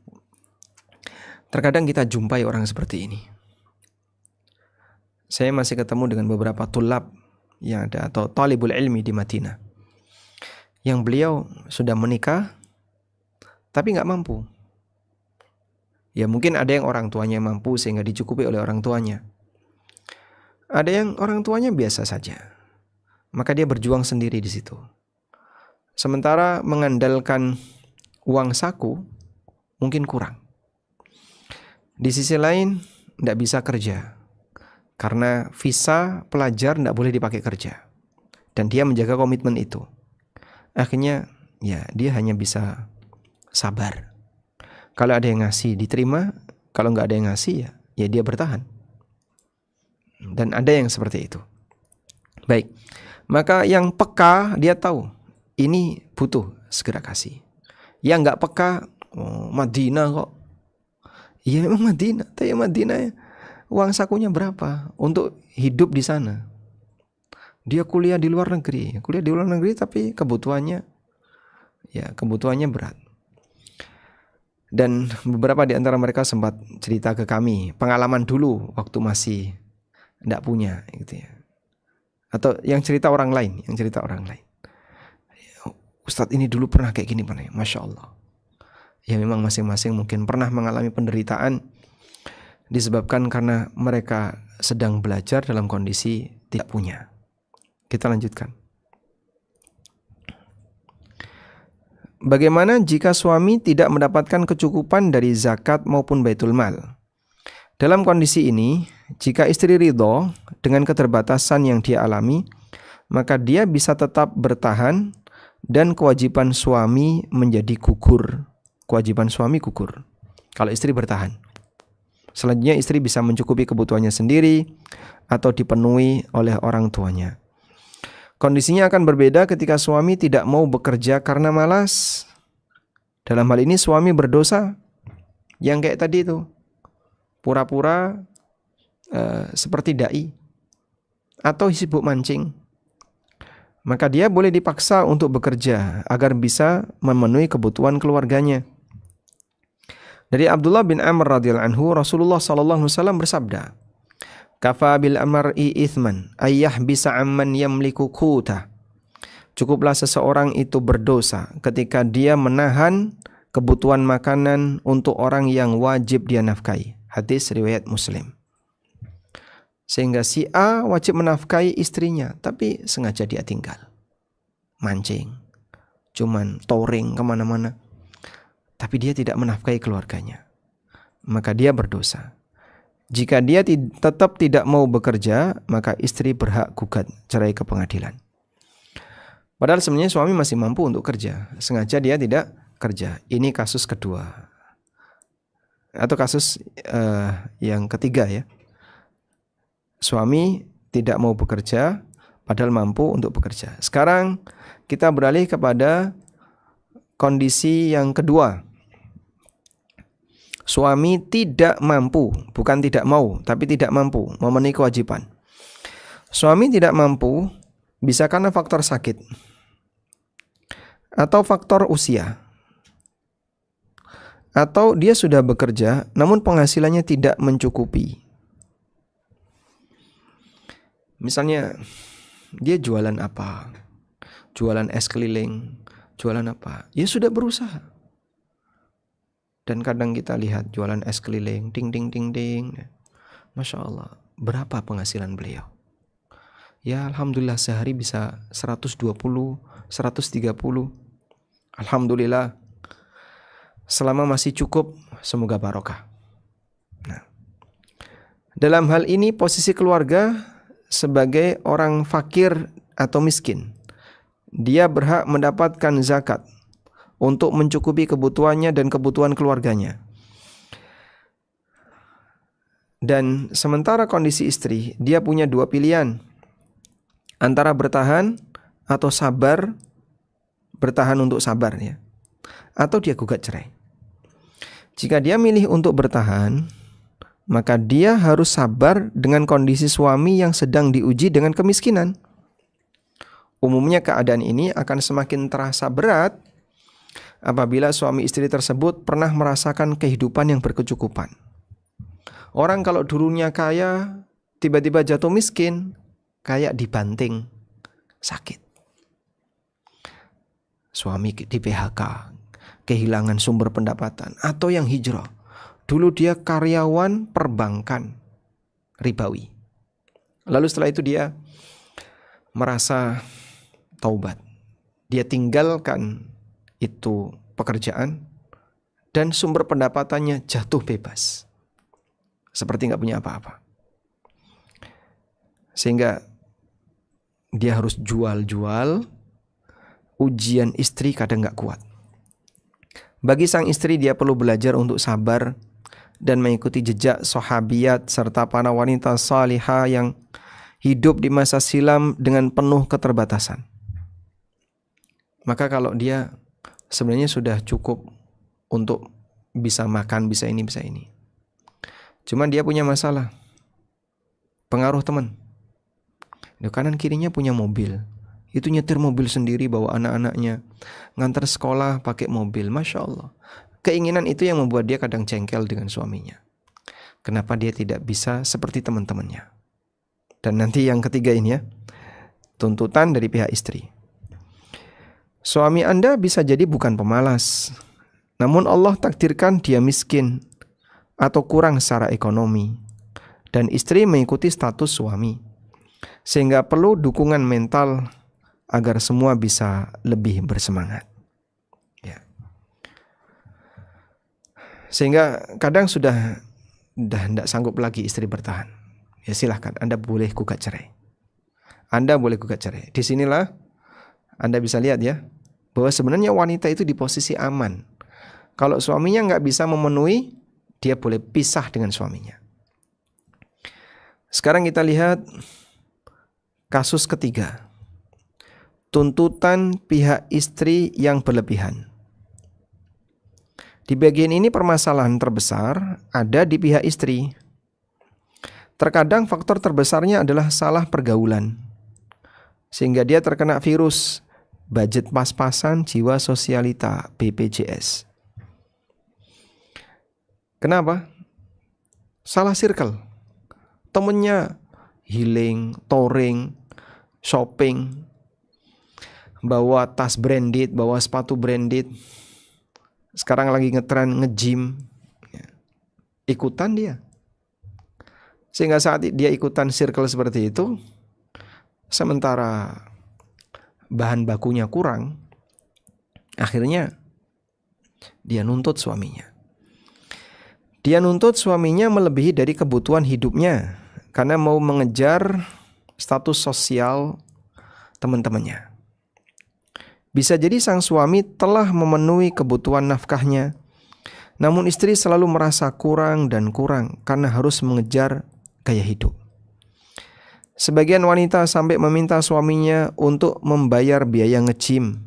terkadang kita jumpai orang seperti ini. Saya masih ketemu dengan beberapa tulab yang ada atau talibul ilmi di Madinah, yang beliau sudah menikah tapi nggak mampu. Ya mungkin ada yang orang tuanya mampu sehingga dicukupi oleh orang tuanya. Ada yang orang tuanya biasa saja, maka dia berjuang sendiri di situ. Sementara mengandalkan uang saku mungkin kurang. Di sisi lain, tidak bisa kerja. Karena visa pelajar tidak boleh dipakai kerja. Dan dia menjaga komitmen itu. Akhirnya, ya dia hanya bisa sabar. Kalau ada yang ngasih, diterima. Kalau nggak ada yang ngasih, ya dia bertahan. Dan ada yang seperti itu. Baik. Maka yang peka, dia tahu. Ini butuh, segera kasih. Yang nggak peka, Madinah kok. Iya memang Madinah, tapi Madinah uang sakunya berapa untuk hidup di sana? Dia kuliah di luar negeri tapi kebutuhannya berat. Dan beberapa di antara mereka sempat cerita ke kami pengalaman dulu waktu masih enggak punya gitu ya. Atau yang cerita orang lain. Ustadz ini dulu pernah kayak gini, Masya Allah. Ya memang masing-masing mungkin pernah mengalami penderitaan disebabkan karena mereka sedang belajar dalam kondisi tidak punya. Kita lanjutkan. Bagaimana jika suami tidak mendapatkan kecukupan dari zakat maupun baitul mal? Dalam kondisi ini, jika istri ridho dengan keterbatasan yang dia alami, maka dia bisa tetap bertahan dan kewajiban suami menjadi gugur. Kalau istri bertahan. Selanjutnya istri bisa mencukupi kebutuhannya sendiri atau dipenuhi oleh orang tuanya. Kondisinya akan berbeda ketika suami tidak mau bekerja karena malas. Dalam hal ini suami berdosa. Yang kayak tadi itu. Pura-pura seperti dai. Atau sibuk mancing. Maka dia boleh dipaksa untuk bekerja agar bisa memenuhi kebutuhan keluarganya. Dari Abdullah bin Amr radhiyallahu anhu, Rasulullah sallallahu alaihi wasallam bersabda, Kafa bil amri ithman ayyah bisa amman yamliku quta. Cukuplah seseorang itu berdosa ketika dia menahan kebutuhan makanan untuk orang yang wajib dia nafkahi. Hadis riwayat Muslim. Sehingga si A wajib menafkahi istrinya, tapi sengaja dia tinggal. Mancing, cuman touring kemana-mana. Tapi dia tidak menafkahi keluarganya. Maka dia berdosa. Jika dia tetap tidak mau bekerja, maka istri berhak gugat cerai ke pengadilan. Padahal sebenarnya suami masih mampu untuk kerja. Sengaja dia tidak kerja. Ini kasus kedua. Atau kasus yang ketiga ya. Suami tidak mau bekerja, padahal mampu untuk bekerja. Sekarang kita beralih kepada kondisi yang kedua. Suami tidak mampu, bukan tidak mau, tapi tidak mampu memenuhi kewajiban. Suami tidak mampu bisa karena faktor sakit atau faktor usia. Atau dia sudah bekerja namun penghasilannya tidak mencukupi. Misalnya dia jualan apa? Jualan es keliling, jualan apa? Ya sudah berusaha. Dan kadang kita lihat jualan es keliling, ding ding ding ding. Masya Allah, berapa penghasilan beliau? Ya alhamdulillah sehari bisa 120, 130. Alhamdulillah. Selama masih cukup, semoga barokah. Nah, dalam hal ini posisi keluarga sebagai orang fakir atau miskin, dia berhak mendapatkan zakat untuk mencukupi kebutuhannya dan kebutuhan keluarganya. Dan sementara kondisi istri, dia punya dua pilihan, antara bertahan atau sabar, bertahan untuk sabar ya, atau dia gugat cerai. Jika dia milih untuk bertahan, maka dia harus sabar dengan kondisi suami yang sedang diuji dengan kemiskinan. Umumnya keadaan ini akan semakin terasa berat apabila suami istri tersebut pernah merasakan kehidupan yang berkecukupan. Orang kalau dulunya kaya, tiba-tiba jatuh miskin, kayak dibanting, sakit. Suami di PHK, kehilangan sumber pendapatan, atau yang hijrah. Dulu dia karyawan perbankan ribawi. Lalu setelah itu dia merasa taubat. Dia tinggalkan itu pekerjaan dan sumber pendapatannya jatuh bebas. Seperti nggak punya apa-apa. Sehingga dia harus jual-jual. Ujian istri kadang nggak kuat. Bagi sang istri dia perlu belajar untuk sabar dan mengikuti jejak sahabiat serta para wanita salihah yang hidup di masa silam dengan penuh keterbatasan. Maka kalau dia sebenarnya sudah cukup untuk bisa makan, bisa ini, bisa ini. Cuman dia punya masalah. Pengaruh teman. Di kanan kirinya punya mobil. Itu nyetir mobil sendiri bawa anak-anaknya. Ngantar sekolah pakai mobil. Masya Allah. Keinginan itu yang membuat dia kadang jengkel dengan suaminya. Kenapa dia tidak bisa seperti teman-temannya. Dan nanti yang ketiga ini ya. Tuntutan dari pihak istri. Suami Anda bisa jadi bukan pemalas. Namun Allah takdirkan dia miskin. Atau kurang secara ekonomi. Dan istri mengikuti status suami. Sehingga perlu dukungan mental agar semua bisa lebih bersemangat. Ya. Sehingga kadang sudah tidak sanggup lagi istri bertahan. Ya silahkan, Anda boleh gugat cerai. Anda boleh gugat cerai. Disinilah Anda bisa lihat ya, bahwa sebenarnya wanita itu di posisi aman. Kalau suaminya nggak bisa memenuhi, dia boleh pisah dengan suaminya. Sekarang kita lihat kasus ketiga. Tuntutan pihak istri yang berlebihan. Di bagian ini permasalahan terbesar ada di pihak istri. Terkadang faktor terbesarnya adalah salah pergaulan. Sehingga dia terkena virus budget pas-pasan jiwa sosialita BPJS. Kenapa? Salah circle. temennya healing, touring, shopping, bawa tas branded, bawa sepatu branded, sekarang lagi ngetren nge-gym, ikutan dia. Sehingga saat dia ikutan circle seperti itu, sementara bahan bakunya kurang, akhirnya dia nuntut suaminya. Dia nuntut suaminya melebihi dari kebutuhan hidupnya karena mau mengejar status sosial teman-temannya. Bisa jadi sang suami telah memenuhi kebutuhan nafkahnya, namun istri selalu merasa kurang dan kurang karena harus mengejar gaya hidup. Sebagian wanita sampai meminta suaminya untuk membayar biaya nge-gym,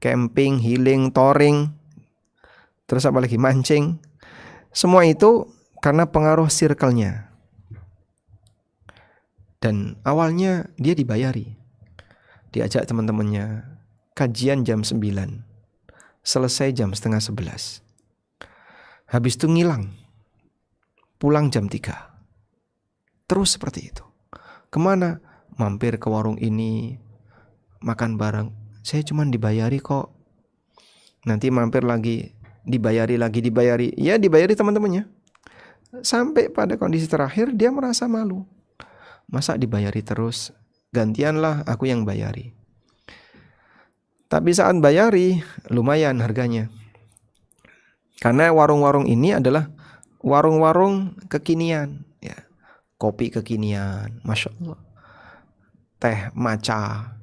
camping, healing, touring, terus apa lagi, mancing. Semua itu karena pengaruh circle-nya. Dan awalnya dia dibayari. Diajak teman-temannya kajian jam 9, selesai jam setengah 11. Habis itu ngilang, pulang jam 3. Terus seperti itu. Kemana? Mampir ke warung ini, makan bareng. Saya cuma dibayari kok. Nanti mampir lagi, dibayari. Ya dibayari teman-temannya. Sampai pada kondisi terakhir dia merasa malu. Masa dibayari terus? Gantianlah aku yang bayari. Tapi saat bayari lumayan harganya. Karena warung-warung ini adalah warung-warung kekinian, ya. Kopi kekinian, Masya Allah. Teh matcha.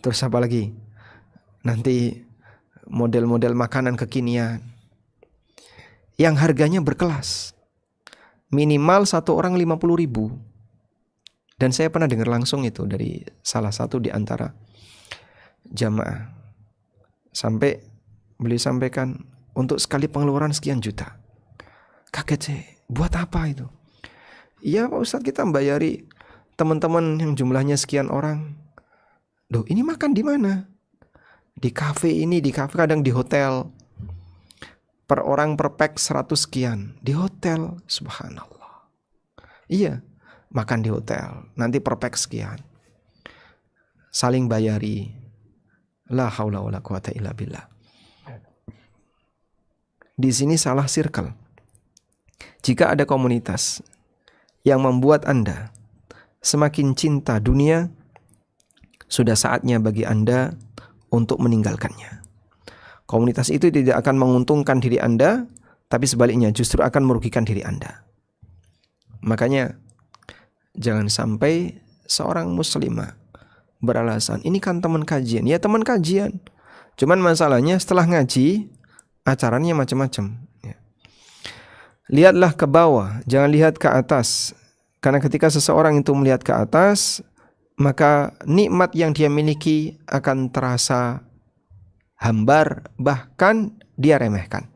Terus apa lagi? Nanti model-model makanan kekinian yang harganya berkelas. Minimal satu orang 50.000. Dan saya pernah dengar langsung itu dari salah satu di antara jamaah. Sampai beliau sampaikan, untuk sekali pengeluaran sekian juta. Kaget saya, buat apa itu? Iya Pak Ustadz, kita membayari teman-teman yang jumlahnya sekian orang. Duh, ini makan di mana? Di kafe ini, di kafe, kadang di hotel. Per orang per pack 100 sekian. Di hotel, subhanallah. Iya, makan di hotel. Nanti per pack sekian. Saling bayari. La haula wala quwata illa billah. Di sini salah circle. Jika ada komunitas yang membuat Anda semakin cinta dunia, sudah saatnya bagi Anda untuk meninggalkannya. Komunitas itu tidak akan menguntungkan diri Anda, tapi sebaliknya justru akan merugikan diri Anda. Makanya jangan sampai seorang muslimah beralasan, ini kan teman kajian. Ya teman kajian. Cuman masalahnya setelah ngaji, acaranya macam-macam. Lihatlah ke bawah, jangan lihat ke atas. Karena ketika seseorang itu melihat ke atas, maka nikmat yang dia miliki akan terasa hambar, bahkan dia remehkan.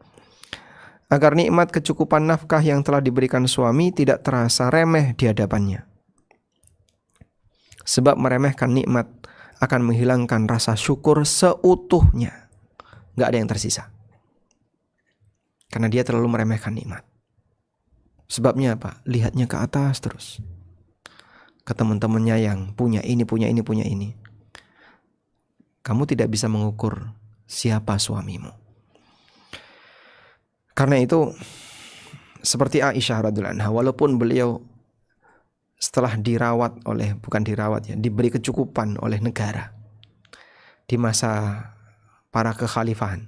Agar nikmat kecukupan nafkah yang telah diberikan suami tidak terasa remeh di hadapannya. Sebab meremehkan nikmat akan menghilangkan rasa syukur seutuhnya. Gak ada yang tersisa. Karena dia terlalu meremehkan nikmat. Sebabnya apa? Lihatnya ke atas terus. Ke teman-temannya yang punya ini. Kamu tidak bisa mengukur siapa suamimu. Karena itu, seperti Aisyah radhiyallahu anha, walaupun beliau setelah diberi kecukupan oleh negara di masa para kekhalifahan,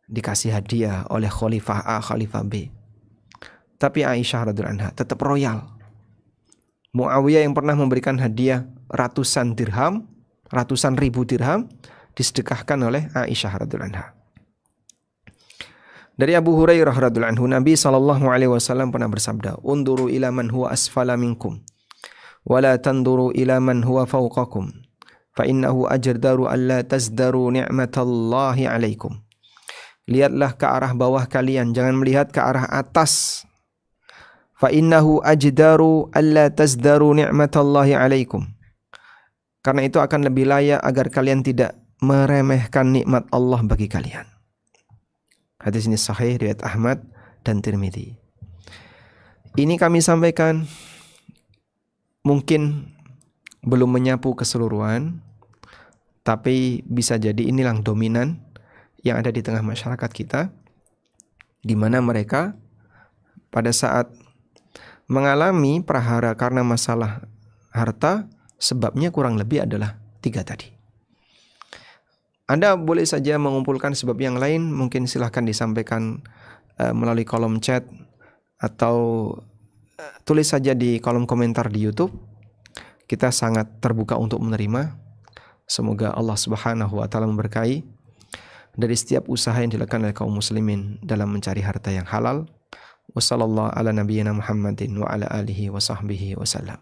dikasih hadiah oleh khalifah A, khalifah B. Tapi Aisyah radhiyallahu anha tetap royal. Muawiyah yang pernah memberikan hadiah ratusan ribu dirham, disedekahkan oleh Aisyah radhiyallahu anha. Dari Abu Hurairah radhiyallahu anhu, Nabi SAW pernah bersabda, "Unduru ila man huwa asfala minkum, wa la tanduru ila man huwa fawqakum, fa innahu ajdaru alla tazdaru ni'matallahi alaikum." Lihatlah ke arah bawah kalian, jangan melihat ke arah atas. Fa innahu ajdaru alla tazdaru ni'matallahi alaikum. Karena itu akan lebih layak agar kalian tidak meremehkan nikmat Allah bagi kalian. Hadis ini sahih riwayat Ahmad dan Tirmidzi. Ini kami sampaikan mungkin belum menyapu keseluruhan, tapi bisa jadi inilah dominan yang ada di tengah masyarakat kita, di mana mereka pada saat mengalami prahara karena masalah harta, sebabnya kurang lebih adalah 3 tadi. Anda boleh saja mengumpulkan sebab yang lain, mungkin silahkan disampaikan melalui kolom chat atau tulis saja di kolom komentar di YouTube. Kita sangat terbuka untuk menerima. Semoga Allah Subhanahu wa taala memberkahi dari setiap usaha yang dilakukan oleh kaum muslimin dalam mencari harta yang halal. Wassallallahu ala nabiyyina Muhammadin wa ala alihi wa sahbihi wasallam.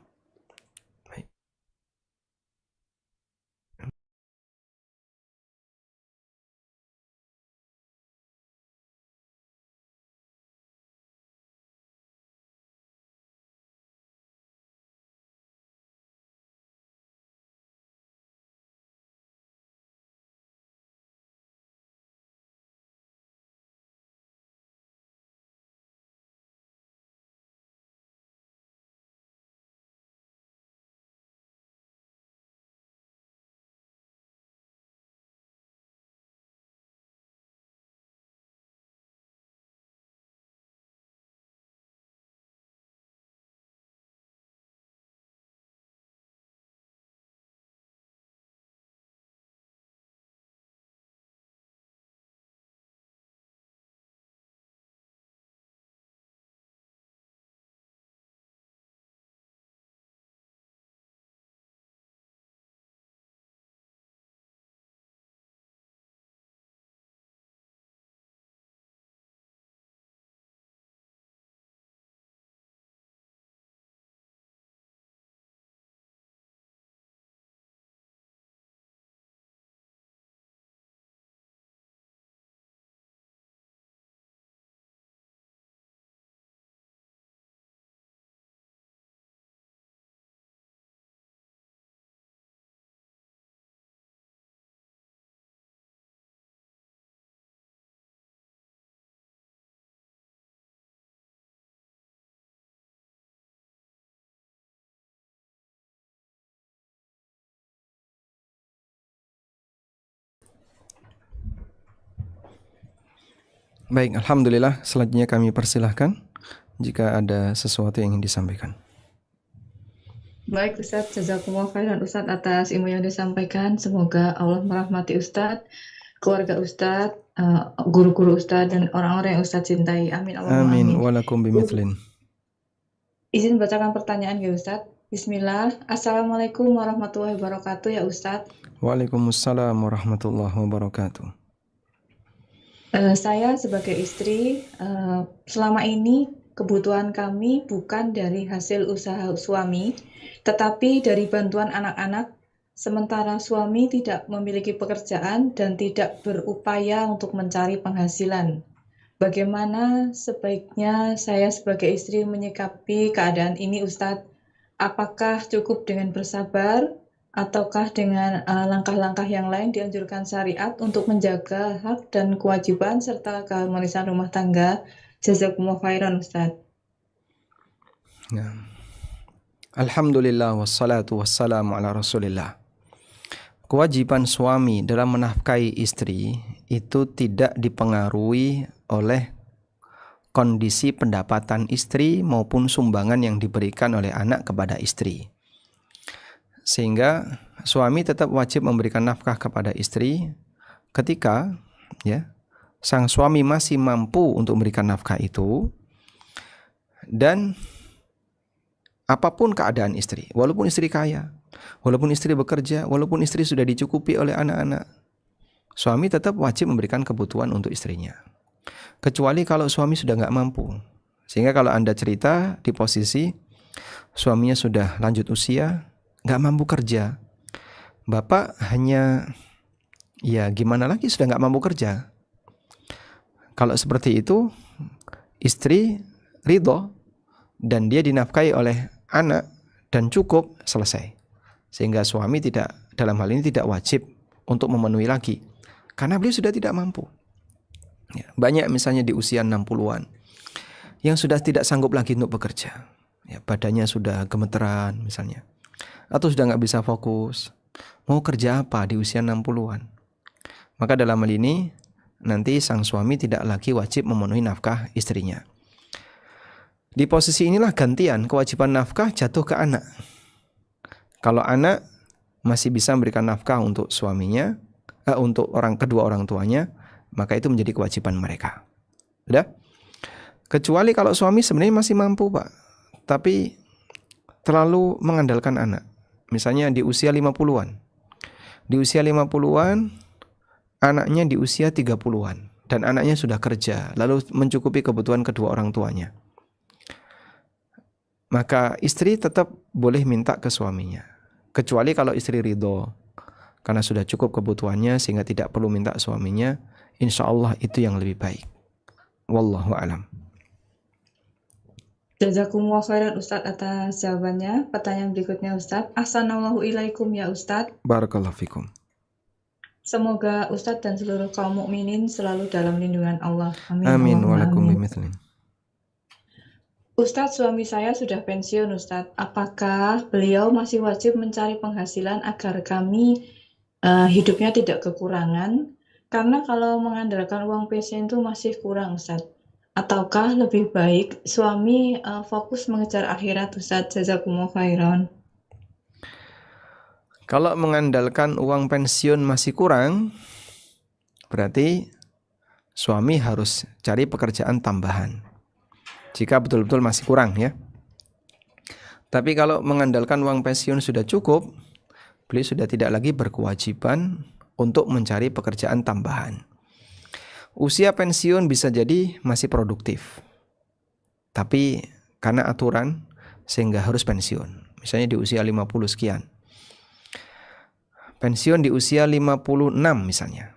Baik, alhamdulillah. Selanjutnya kami persilahkan jika ada sesuatu yang ingin disampaikan. Baik Ustadz, jazakumullah khairan Ustadz atas ilmu yang disampaikan. Semoga Allah merahmati Ustadz, keluarga Ustadz, guru-guru Ustadz, dan orang-orang yang Ustadz cintai. Amin. Allahumma Amin. amin. Walakum bimithlin. Izin bacakan pertanyaan ya Ustadz. Bismillah. Assalamualaikum warahmatullahi wabarakatuh ya Ustadz. Waalaikumsalam warahmatullahi wabarakatuh. Saya sebagai istri, selama ini kebutuhan kami bukan dari hasil usaha suami, tetapi dari bantuan anak-anak, sementara suami tidak memiliki pekerjaan dan tidak berupaya untuk mencari penghasilan. Bagaimana sebaiknya saya sebagai istri menyikapi keadaan ini, Ustadz? Apakah cukup dengan bersabar? Ataukah dengan langkah-langkah yang lain dianjurkan syariat untuk menjaga hak dan kewajiban serta keharmonisan rumah tangga? Jazakumullah khairan, Ustaz. Ya. Alhamdulillah wassalatu wassalamu ala rasulillah. Kewajiban suami dalam menafkahi istri itu tidak dipengaruhi oleh kondisi pendapatan istri maupun sumbangan yang diberikan oleh anak kepada istri. Sehingga suami tetap wajib memberikan nafkah kepada istri ketika sang suami masih mampu untuk memberikan nafkah itu, dan apapun keadaan istri, walaupun istri kaya, walaupun istri bekerja, walaupun istri sudah dicukupi oleh anak-anak, suami tetap wajib memberikan kebutuhan untuk istrinya. Kecuali kalau suami sudah nggak mampu. Sehingga kalau Anda cerita di posisi suaminya sudah lanjut usia, nggak mampu kerja, bapak hanya gimana lagi, sudah nggak mampu kerja. Kalau seperti itu, istri ridho dan dia dinafkahi oleh anak dan cukup, selesai. Sehingga suami dalam hal ini tidak wajib untuk memenuhi lagi, karena beliau sudah tidak mampu. Banyak misalnya di usia 60-an, yang sudah tidak sanggup lagi untuk bekerja, ya, badannya sudah gemeteran misalnya, atau sudah nggak bisa fokus, mau kerja apa di usia 60-an. Maka dalam hal ini nanti sang suami tidak lagi wajib memenuhi nafkah istrinya. Di posisi inilah gantian kewajiban nafkah jatuh ke anak. Kalau anak masih bisa memberikan nafkah untuk suaminya, untuk kedua orang tuanya, maka itu menjadi kewajiban mereka. Sudah? Kecuali kalau suami sebenarnya masih mampu, Pak, tapi terlalu mengandalkan anak. Misalnya di usia 50-an. Di usia 50-an, anaknya di usia 30-an. Dan anaknya sudah kerja, lalu mencukupi kebutuhan kedua orang tuanya. Maka istri tetap boleh minta ke suaminya. Kecuali kalau istri ridho, karena sudah cukup kebutuhannya sehingga tidak perlu minta suaminya, insya Allah itu yang lebih baik. Wallahu a'lam. Jazakumullah khairan Ustadz atas jawabannya. Pertanyaan berikutnya Ustadz. Ahsanallahu ilaikum ya Ustadz. Barakallahu fikum. Semoga Ustadz dan seluruh kaum mukminin selalu dalam lindungan Allah. Amin. Amin Allahumma walakum amin. bimithlin. Ustadz, suami saya sudah pensiun Ustadz. Apakah beliau masih wajib mencari penghasilan agar kami hidupnya tidak kekurangan? Karena kalau mengandalkan uang pensiun itu masih kurang Ustadz. Ataukah lebih baik suami fokus mengejar akhirat Ustadz? Jazakumullah khairan. Kalau mengandalkan uang pensiun masih kurang, berarti suami harus cari pekerjaan tambahan. Jika betul-betul masih kurang, ya. Tapi kalau mengandalkan uang pensiun sudah cukup, beliau sudah tidak lagi berkewajiban untuk mencari pekerjaan tambahan. Usia pensiun bisa jadi masih produktif, tapi karena aturan sehingga harus pensiun. Misalnya di usia 50 sekian. Pensiun di usia 56 misalnya.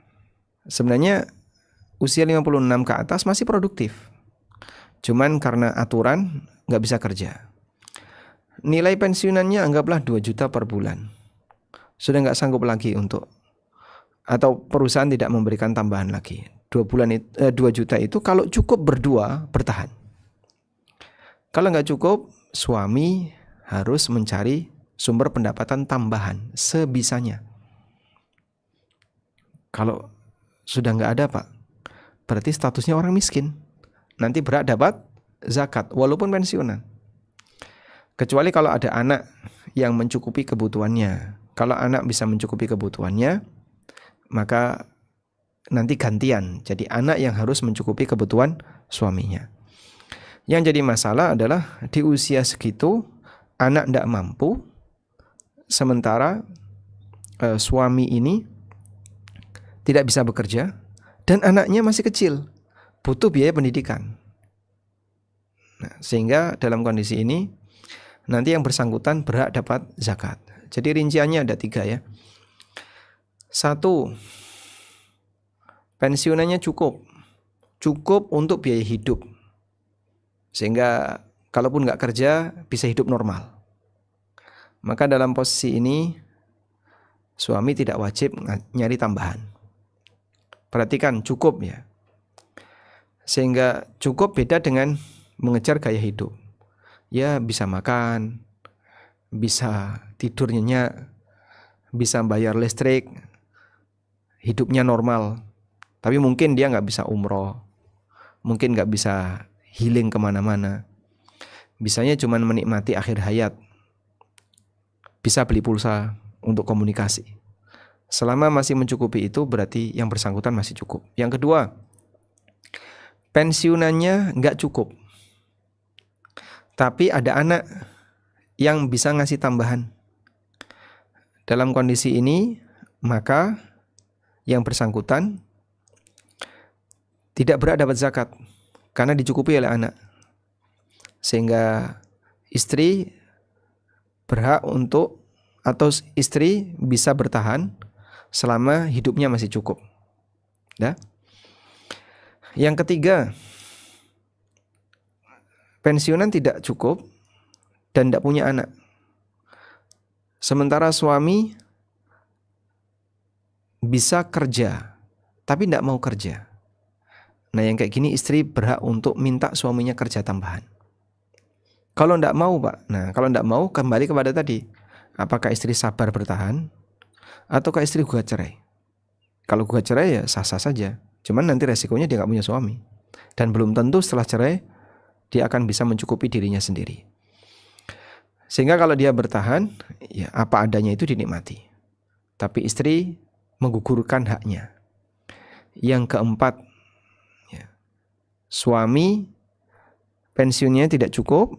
Sebenarnya usia 56 ke atas masih produktif. Cuman karena aturan nggak bisa kerja. Nilai pensiunannya anggaplah 2 juta per bulan. Sudah nggak sanggup lagi untuk, atau perusahaan tidak memberikan tambahan lagi. 2 juta itu kalau cukup berdua bertahan. Kalau nggak cukup, suami harus mencari sumber pendapatan tambahan sebisanya. Kalau sudah nggak ada, Pak, berarti statusnya orang miskin. Nanti berhak dapat zakat walaupun pensiunan. Kecuali kalau ada anak yang mencukupi kebutuhannya. Kalau anak bisa mencukupi kebutuhannya, maka nanti gantian. Jadi anak yang harus mencukupi kebutuhan suaminya. Yang jadi masalah adalah di usia segitu anak tidak mampu, sementara suami ini tidak bisa bekerja dan anaknya masih kecil, butuh biaya pendidikan. Nah, sehingga dalam kondisi ini nanti yang bersangkutan berhak dapat zakat. Jadi rinciannya ada 3 ya. 1, pensiunannya cukup untuk biaya hidup, sehingga kalaupun nggak kerja bisa hidup normal. Maka dalam posisi ini suami tidak wajib nyari tambahan. Perhatikan, cukup ya. Sehingga cukup beda dengan mengejar gaya hidup. Ya bisa makan, bisa tidur nyenyak, bisa bayar listrik, hidupnya normal. Tapi mungkin dia nggak bisa umroh, mungkin nggak bisa healing kemana-mana. Bisanya cuma menikmati akhir hayat. Bisa beli pulsa untuk komunikasi. Selama masih mencukupi itu berarti yang bersangkutan masih cukup. Yang kedua, pensiunannya nggak cukup, tapi ada anak yang bisa ngasih tambahan. Dalam kondisi ini, maka yang bersangkutan tidak berhak dapat zakat karena dicukupi oleh anak. Sehingga istri berhak untuk, atau istri bisa bertahan selama hidupnya masih cukup. Ya. Yang ketiga, pensiunan tidak cukup dan tidak punya anak. Sementara suami bisa kerja, tapi tidak mau kerja. Nah yang kayak gini istri berhak untuk minta suaminya kerja tambahan. Kalau tidak mau Pak, nah kalau tidak mau kembali kepada tadi, apakah istri sabar bertahan ataukah istri gugat cerai? Kalau gugat cerai ya sah-sah saja, cuman nanti resikonya dia nggak punya suami dan belum tentu setelah cerai dia akan bisa mencukupi dirinya sendiri. Sehingga kalau dia bertahan, ya apa adanya itu dinikmati. Tapi istri menggugurkan haknya. Yang keempat, ya, suami pensiunnya tidak cukup,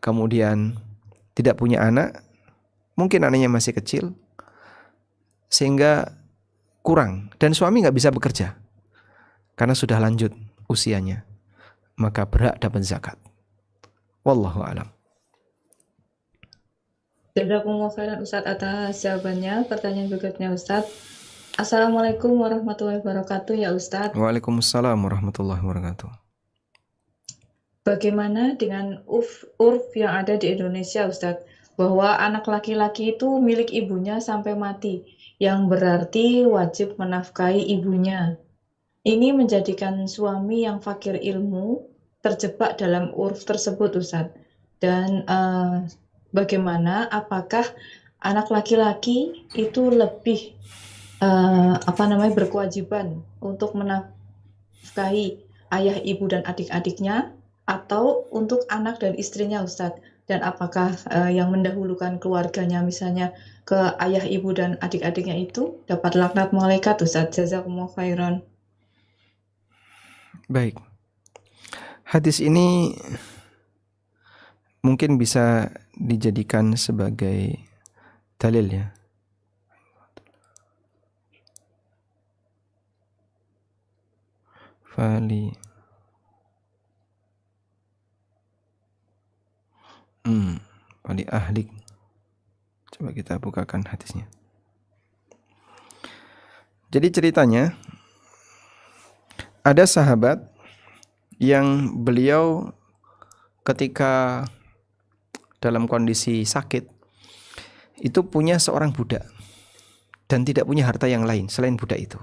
kemudian tidak punya anak, mungkin anaknya masih kecil, sehingga kurang. Dan suami nggak bisa bekerja karena sudah lanjut usianya, maka berhak dapat zakat. Wallahu a'lam. Jazakumullah khairan Ustadz atas jawabannya. Pertanyaan berikutnya Ustadz. Assalamualaikum warahmatullahi wabarakatuh ya Ustadz. Waalaikumsalam warahmatullahi wabarakatuh. Bagaimana dengan urf yang ada di Indonesia Ustadz? Bahwa anak laki-laki itu milik ibunya sampai mati, yang berarti wajib menafkahi ibunya. Ini menjadikan suami yang fakir ilmu terjebak dalam urf tersebut Ustadz. Dan bagaimana, apakah anak laki-laki itu lebih berkewajiban untuk menafkahi ayah, ibu, dan adik-adiknya, atau untuk anak dan istrinya Ustadz? Dan apakah yang mendahulukan keluarganya, misalnya ke ayah, ibu, dan adik-adiknya itu dapat laknat malaikat Ustadz? Jazakumullah khairan. Baik. Hadis ini mungkin bisa dijadikan sebagai dalil ya. Fali ahlik. Coba kita bukakan hadisnya. Jadi ceritanya ada sahabat yang beliau ketika dalam kondisi sakit itu punya seorang budak dan tidak punya harta yang lain selain budak itu.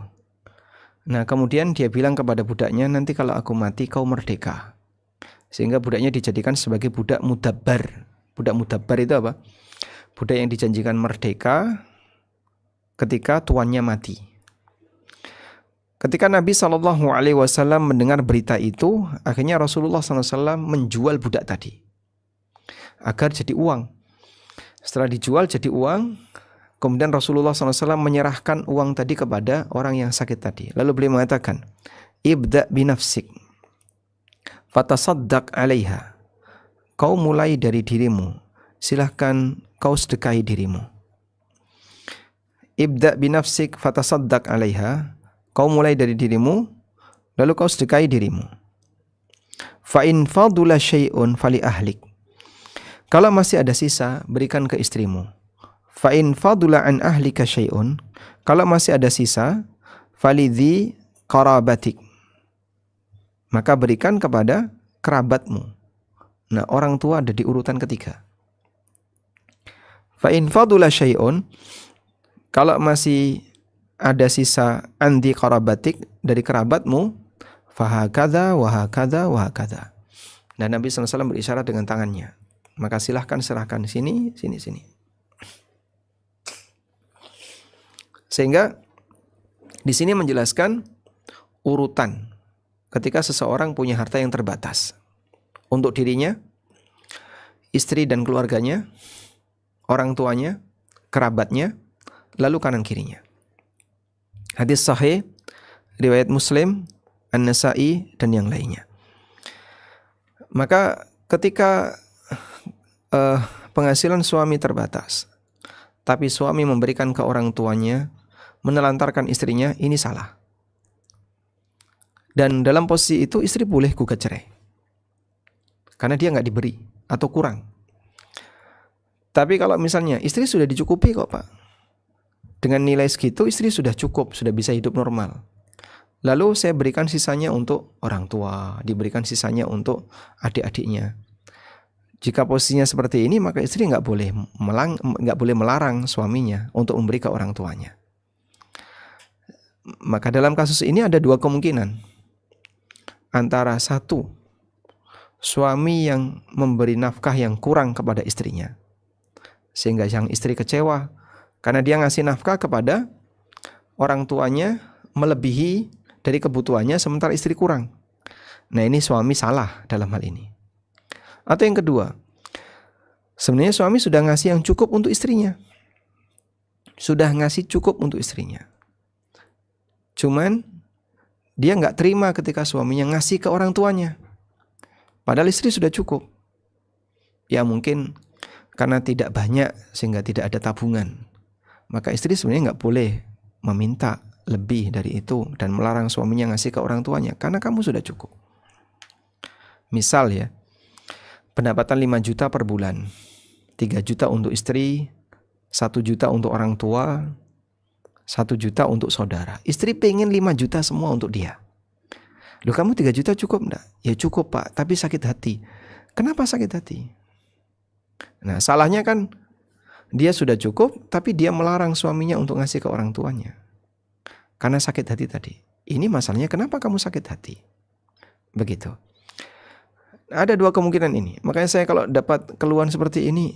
Nah kemudian dia bilang kepada budaknya, nanti kalau aku mati kau merdeka. Sehingga budaknya dijadikan sebagai budak mudabbar. Budak mudabbar itu apa? Budak yang dijanjikan merdeka ketika tuannya mati. Ketika Nabi SAW mendengar berita itu, akhirnya Rasulullah SAW menjual budak tadi agar jadi uang. Setelah dijual jadi uang, kemudian Rasulullah SAW menyerahkan uang tadi kepada orang yang sakit tadi. Lalu beliau mengatakan, ibda binafsik, fatasaddaq alaiha. Kau mulai dari dirimu, silahkan kau sedekahi dirimu. Ibda binafsik, fatasaddaq alaiha. Kau mulai dari dirimu, lalu kau sedekahi dirimu. Fa in fadula syai'un fali ahlik. Kalau masih ada sisa, berikan ke istrimu. Fa in fadula an ahlika syai'un. Kalau masih ada sisa, fali dzi qarabatik. Maka berikan kepada kerabatmu. Nah, orang tua ada di urutan ketiga. Fa in fadula syai'un. Kalau masih ada sisa andi qarabatik dari kerabatmu, fahakadha wahakadha wahakadha. Dan Nabi SAW berisyarat dengan tangannya. Maka silahkan serahkan sini, sini, sini. Sehingga di sini menjelaskan urutan ketika seseorang punya harta yang terbatas untuk dirinya, istri dan keluarganya, orang tuanya, kerabatnya, lalu kanan kirinya. Hadis sahih, riwayat Muslim, An-Nasa'i, dan yang lainnya. Maka ketika penghasilan suami terbatas, tapi suami memberikan ke orang tuanya, menelantarkan istrinya, ini salah. Dan dalam posisi itu istri boleh gugat cerai, karena dia nggak diberi atau kurang. Tapi kalau misalnya istri sudah dicukupi kok Pak, dengan nilai segitu istri sudah cukup, sudah bisa hidup normal. Lalu saya berikan sisanya untuk orang tua, diberikan sisanya untuk adik-adiknya. Jika posisinya seperti ini, maka istri nggak boleh melarang suaminya untuk memberi ke orang tuanya. Maka dalam kasus ini ada dua kemungkinan. antara satu, suami yang memberi nafkah yang kurang kepada istrinya, sehingga sang istri kecewa karena dia ngasih nafkah kepada orang tuanya melebihi dari kebutuhannya sementara istri kurang. Nah, ini suami salah dalam hal ini. Atau yang kedua, sebenarnya suami sudah ngasih yang cukup untuk istrinya. Sudah ngasih cukup untuk istrinya. Cuman dia nggak terima ketika suaminya ngasih ke orang tuanya. Padahal istri sudah cukup. Ya mungkin karena tidak banyak sehingga tidak ada tabungan. Maka istri sebenarnya nggak boleh meminta lebih dari itu dan melarang suaminya ngasih ke orang tuanya karena kamu sudah cukup. Misal ya, pendapatan 5 juta per bulan, 3 juta untuk istri, 1 juta untuk orang tua, 1 juta untuk saudara. Istri pengen 5 juta semua untuk dia. Loh, kamu 3 juta cukup enggak? Ya cukup Pak, tapi sakit hati. Kenapa sakit hati? Nah, salahnya kan dia sudah cukup, tapi dia melarang suaminya untuk ngasih ke orang tuanya. Karena sakit hati tadi. Ini masalahnya kenapa kamu sakit hati? Begitu. Ada dua kemungkinan ini. Makanya saya kalau dapat keluhan seperti ini,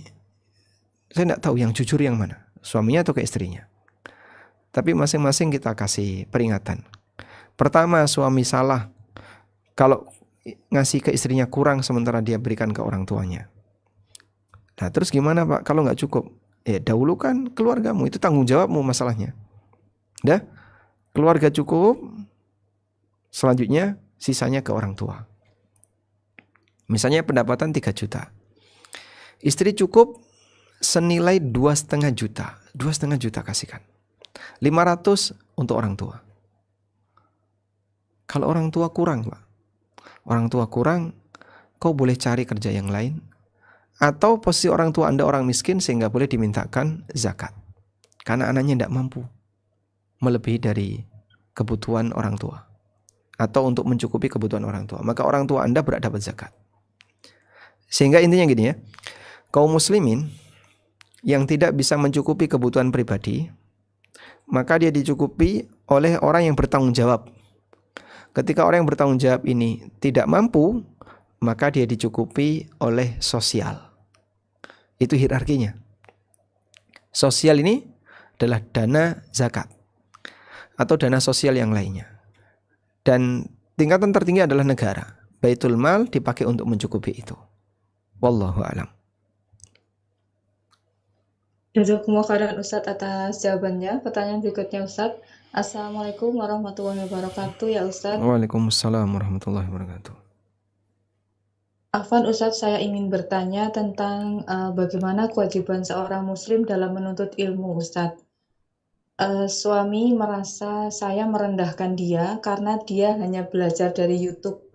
saya tidak tahu yang jujur yang mana, suaminya atau ke istrinya. Tapi masing-masing kita kasih peringatan. Pertama, suami salah kalau ngasih ke istrinya kurang sementara dia berikan ke orang tuanya. Nah, terus gimana Pak kalau nggak cukup? Dahulukan keluargamu, itu tanggung jawabmu masalahnya. Dah, keluarga cukup, selanjutnya sisanya ke orang tua. Misalnya pendapatan 3 juta. Istri cukup senilai 2,5 juta. 2,5 juta kasihkan. 500 untuk orang tua. Kalau orang tua kurang, Pak. Orang tua kurang, kau boleh cari kerja yang lain. Atau posisi orang tua Anda orang miskin sehingga boleh dimintakan zakat. Karena anaknya tidak mampu melebihi dari kebutuhan orang tua. Atau untuk mencukupi kebutuhan orang tua. Maka orang tua Anda berhak dapat zakat. Sehingga intinya gini ya, kaum muslimin yang tidak bisa mencukupi kebutuhan pribadi, maka dia dicukupi oleh orang yang bertanggung jawab. Ketika orang yang bertanggung jawab ini tidak mampu, maka dia dicukupi oleh sosial. Itu hierarkinya. Sosial ini adalah dana zakat atau dana sosial yang lainnya. Dan tingkatan tertinggi adalah negara. Baitul Mal dipakai untuk mencukupi itu. Wallahu a'lam. Jazakumullah khairan Ustadz atas jawabannya. Pertanyaan berikutnya Ustadz. Assalamualaikum warahmatullahi wabarakatuh ya Ustadz. Waalaikumsalam warahmatullahi wabarakatuh. Afwan Ustadz, saya ingin bertanya tentang bagaimana kewajiban seorang muslim dalam menuntut ilmu Ustadz. Suami merasa saya merendahkan dia karena dia hanya belajar dari YouTube.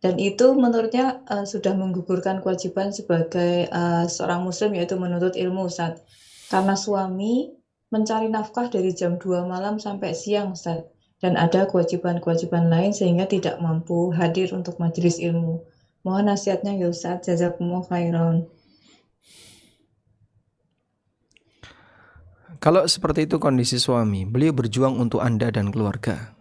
Dan itu menurutnya sudah menggugurkan kewajiban sebagai seorang muslim yaitu menuntut ilmu Ustadz. Karena suami mencari nafkah dari jam 2 malam sampai siang Ustadz. Dan ada kewajiban-kewajiban lain sehingga tidak mampu hadir untuk majelis ilmu. Mohon nasihatnya ya Ustadz. Jazakumullah khairan. Kalau seperti itu kondisi suami, beliau berjuang untuk Anda dan keluarga.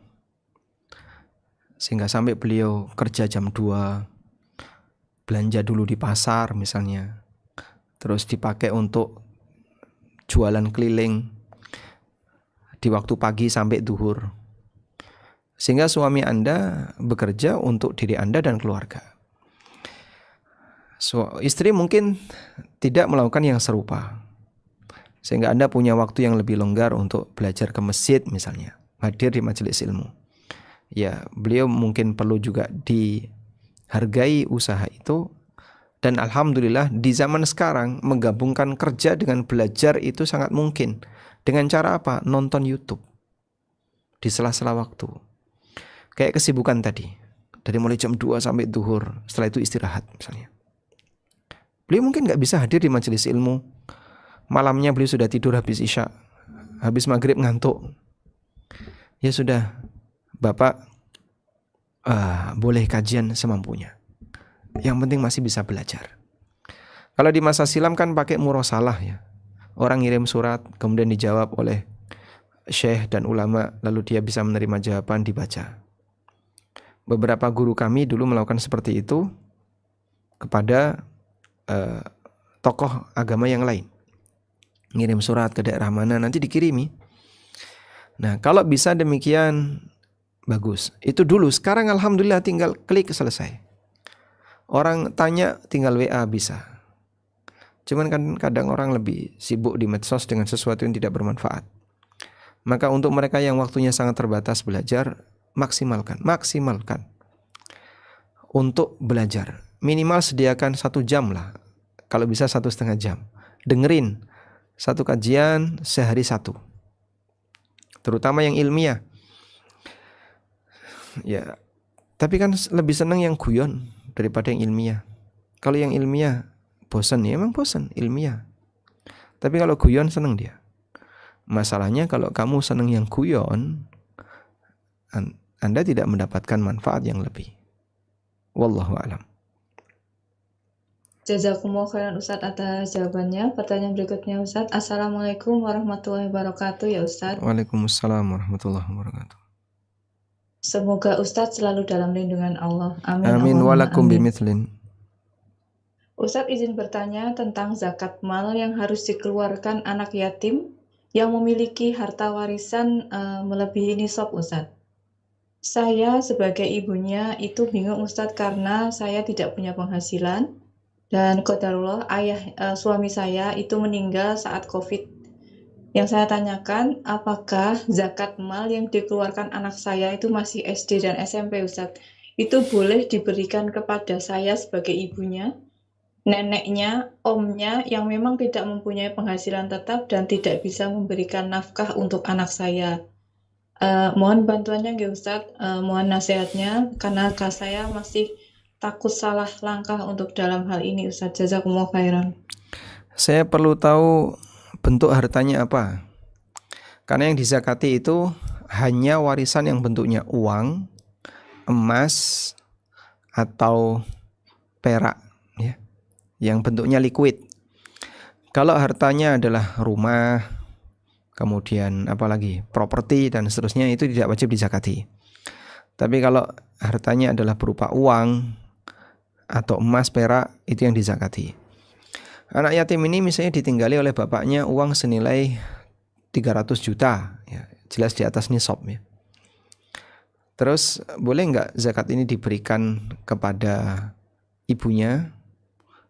Sehingga sampai beliau kerja jam 2, belanja dulu di pasar misalnya, terus dipakai untuk jualan keliling di waktu pagi sampai duhur. Sehingga suami Anda bekerja untuk diri Anda dan keluarga. Istri mungkin tidak melakukan yang serupa. Sehingga Anda punya waktu yang lebih longgar untuk belajar ke masjid misalnya, hadir di majelis ilmu. Ya, beliau mungkin perlu juga dihargai usaha itu. Dan alhamdulillah di zaman sekarang menggabungkan kerja dengan belajar itu sangat mungkin. Dengan cara apa? Nonton YouTube di sela-sela waktu. Kayak kesibukan tadi, dari mulai jam 2 sampai duhur, setelah itu istirahat misalnya. Beliau mungkin gak bisa hadir di majelis ilmu. Malamnya beliau sudah tidur habis isya, habis maghrib ngantuk. Ya sudah, Bapak boleh kajian semampunya. Yang penting masih bisa belajar. Kalau di masa silam kan pakai murosalah ya. Orang ngirim surat, kemudian dijawab oleh syekh dan ulama, lalu dia bisa menerima jawaban, dibaca. Beberapa guru kami dulu melakukan seperti itu kepada tokoh agama yang lain. Ngirim surat ke daerah mana, nanti dikirimi. Nah, kalau bisa demikian, bagus. Itu dulu. Sekarang alhamdulillah tinggal klik selesai. Orang tanya tinggal WA bisa. Cuman kan kadang orang lebih sibuk di medsos dengan sesuatu yang tidak bermanfaat. Maka untuk mereka yang waktunya sangat terbatas belajar, maksimalkan untuk belajar. Minimal sediakan 1 jam lah. Kalau bisa 1,5 jam. Dengerin satu kajian sehari 1. Terutama yang ilmiah. Ya, tapi kan lebih senang yang guyon daripada yang ilmiah. Kalau yang ilmiah bosan, ya emang bosan ilmiah. Tapi kalau guyon senang dia. Masalahnya kalau kamu senang yang guyon, Anda tidak mendapatkan manfaat yang lebih. Wallahu a'lam. Jazakumullah khairan Ustadz atas jawabannya. Pertanyaan berikutnya Ustadz. Assalamualaikum warahmatullahi wabarakatuh ya Ustadz. Waalaikumsalam warahmatullahi wabarakatuh. Semoga Ustadz selalu dalam lindungan Allah. Amin. Amin Allahumma walakum amin. bimithlin. Ustadz izin bertanya tentang zakat mal yang harus dikeluarkan anak yatim yang memiliki harta warisan melebihi nisab Ustadz. Saya sebagai ibunya itu bingung Ustadz karena saya tidak punya penghasilan dan qadarullah suami saya itu meninggal saat COVID. Yang saya tanyakan, apakah zakat mal yang dikeluarkan anak saya itu masih SD dan SMP Ustadz? Itu boleh diberikan kepada saya sebagai ibunya, neneknya, omnya yang memang tidak mempunyai penghasilan tetap dan tidak bisa memberikan nafkah untuk anak saya. Mohon bantuannya ya Ustadz, mohon nasihatnya karena saya masih takut salah langkah untuk dalam hal ini Ustadz. Jazakumullah khairan. Saya perlu tahu bentuk hartanya apa. Karena yang dizakati itu hanya warisan yang bentuknya uang, emas, atau perak, ya, yang bentuknya liquid. Kalau hartanya adalah rumah, kemudian apalagi properti dan seterusnya, itu tidak wajib dizakati. Tapi kalau hartanya adalah berupa uang atau emas, perak, itu yang dizakati. Anak yatim ini misalnya ditinggali oleh bapaknya uang senilai 300 juta, ya, jelas di atas nisab, ya. Terus boleh nggak zakat ini diberikan kepada ibunya,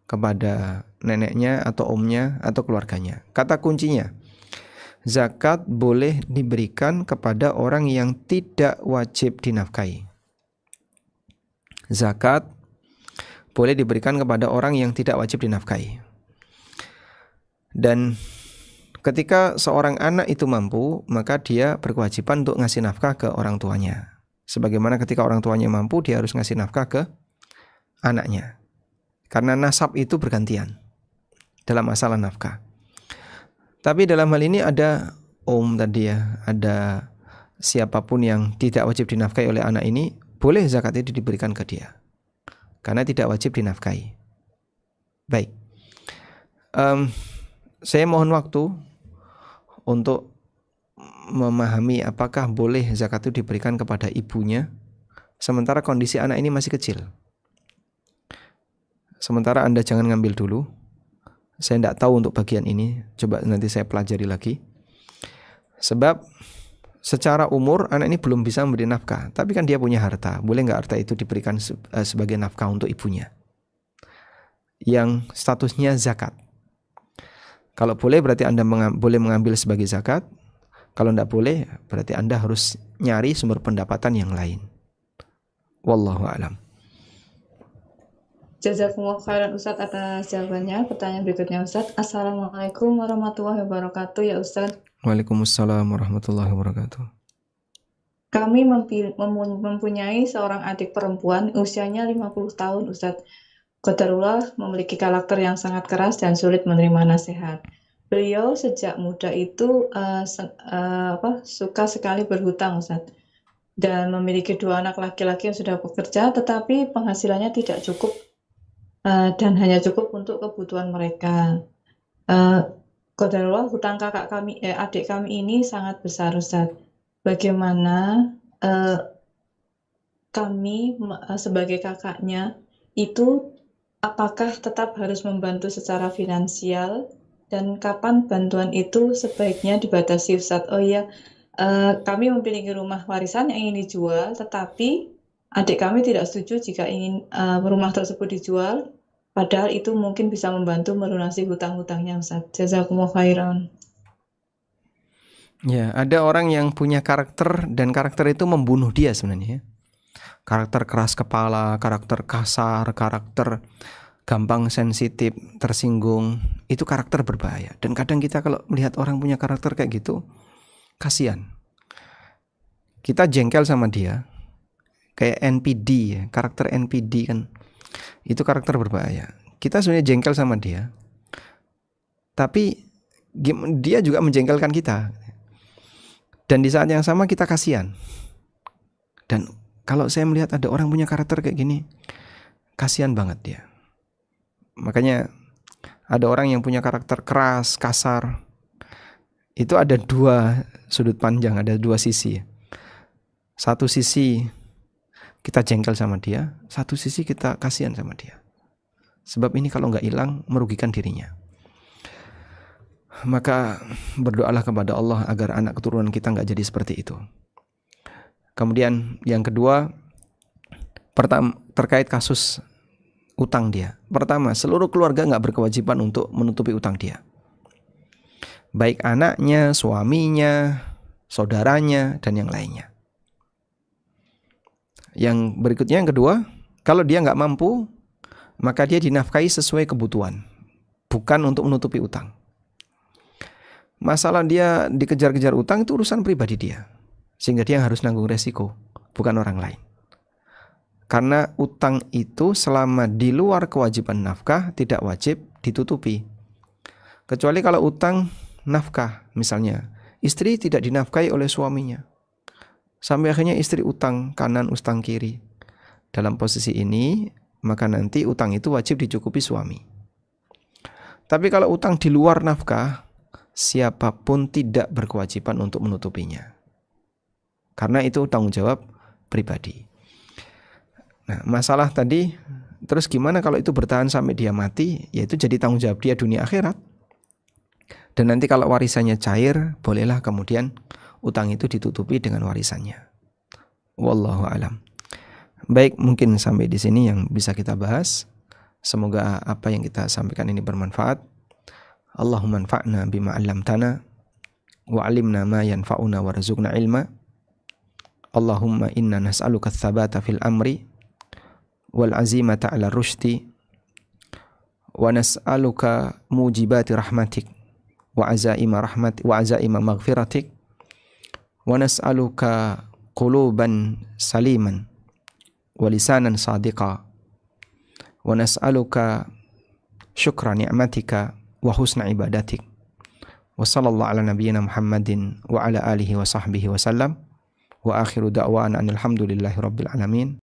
kepada neneknya atau omnya atau keluarganya? Kata kuncinya, zakat boleh diberikan kepada orang yang tidak wajib dinafkahi. Zakat boleh diberikan kepada orang yang tidak wajib dinafkahi. Dan ketika seorang anak itu mampu, maka dia berkewajiban untuk ngasih nafkah ke orang tuanya. Sebagaimana ketika orang tuanya mampu, dia harus ngasih nafkah ke anaknya. Karena nasab itu bergantian dalam masalah nafkah. Tapi dalam hal ini ada tadi, ya, ada siapapun yang tidak wajib dinafkahi oleh anak ini, boleh zakat itu diberikan ke dia. Karena tidak wajib dinafkahi. Baik. Saya mohon waktu untuk memahami apakah boleh zakat itu diberikan kepada ibunya sementara kondisi anak ini masih kecil. Sementara Anda jangan ngambil dulu. Saya tidak tahu untuk bagian ini. Coba nanti saya pelajari lagi. Sebab secara umur anak ini belum bisa memberi nafkah, tapi kan dia punya harta. Boleh nggak harta itu diberikan sebagai nafkah untuk ibunya yang statusnya zakat? Kalau boleh berarti Anda boleh mengambil sebagai zakat. Kalau tidak boleh berarti Anda harus nyari sumber pendapatan yang lain. Wallahu a'lam. Jazakumullah khairan Ustadz atas jawabannya. Pertanyaan berikutnya Ustadz. Assalamualaikum warahmatullahi wabarakatuh ya Ustadz. Waalaikumsalam warahmatullahi wabarakatuh. Kami mempunyai seorang adik perempuan usianya 50 tahun Ustadz. Qadarullah memiliki karakter yang sangat keras dan sulit menerima nasihat. Beliau sejak muda itu suka sekali berhutang Ustadz. Dan memiliki 2 anak laki-laki yang sudah bekerja, tetapi penghasilannya tidak cukup dan hanya cukup untuk kebutuhan mereka. Qadarullah hutang adik kami ini sangat besar Ustadz. Bagaimana kami sebagai kakaknya itu apakah tetap harus membantu secara finansial dan kapan bantuan itu sebaiknya dibatasi, Ustadz? Oh iya, kami memiliki rumah warisan yang ingin dijual, tetapi adik kami tidak setuju jika ingin rumah tersebut dijual, padahal itu mungkin bisa membantu melunasi hutang-hutangnya, Ustadz. Jazakumullah khairan. Ya, ada orang yang punya karakter dan karakter itu membunuh dia sebenarnya. Karakter keras kepala, karakter kasar, karakter gampang sensitif, tersinggung, itu karakter berbahaya. Dan kadang kita kalau melihat orang punya karakter kayak gitu, kasihan. Kita jengkel sama dia. Kayak NPD ya, karakter NPD kan. Itu karakter berbahaya. Kita sebenarnya jengkel sama dia. Tapi dia juga menjengkelkan kita. Dan di saat yang sama kita kasihan. Dan kalau saya melihat ada orang punya karakter kayak gini, kasihan banget dia. Makanya ada orang yang punya karakter keras, kasar. Itu ada dua sudut pandang, ada dua sisi. Satu sisi kita jengkel sama dia, satu sisi kita kasihan sama dia. Sebab ini kalau nggak hilang merugikan dirinya. Maka berdoalah kepada Allah agar anak keturunan kita nggak jadi seperti itu. Kemudian yang kedua, pertama terkait kasus utang dia. Pertama, seluruh keluarga nggak berkewajiban untuk menutupi utang dia. Baik anaknya, suaminya, saudaranya, dan yang lainnya. Yang berikutnya yang kedua, kalau dia nggak mampu, maka dia dinafkahi sesuai kebutuhan, bukan untuk menutupi utang. Masalah dia dikejar-kejar utang itu urusan pribadi dia, sehingga dia harus nanggung resiko, bukan orang lain. Karena utang itu selama di luar kewajiban nafkah tidak wajib ditutupi. Kecuali kalau utang nafkah, misalnya istri tidak dinafkahi oleh suaminya, sampai akhirnya istri utang kanan, utang kiri. Dalam posisi ini, maka nanti utang itu wajib dicukupi suami. Tapi kalau utang di luar nafkah, siapapun tidak berkewajiban untuk menutupinya. Karena itu tanggung jawab pribadi. Nah, masalah tadi, terus gimana kalau itu bertahan sampai dia mati? Yaitu jadi tanggung jawab dia dunia akhirat. Dan nanti kalau warisannya cair, bolehlah kemudian utang itu ditutupi dengan warisannya. Wallahu alam. Baik, mungkin sampai di sini yang bisa kita bahas. Semoga apa yang kita sampaikan ini bermanfaat. Allahumma anfa'na bima 'allamtana wa 'allimna ma yanfa'una warzuqna ilma. Allahumma inna nas'aluka ats-tsabata fil amri wal 'azimata 'ala rusydi wa nas'aluka mujibati rahmatik wa 'azaima maghfiratik wa nas'aluka quluban saliman wa lisanan sadiqa wa nas'aluka syukra ni'matika wa husna ibadatik. Wa sallallahu ala nabiyyina Muhammadin wa ala alihi wa sahbihi wa sallam. Wa akhiru da'wana alhamdulillahi rabbil alamin.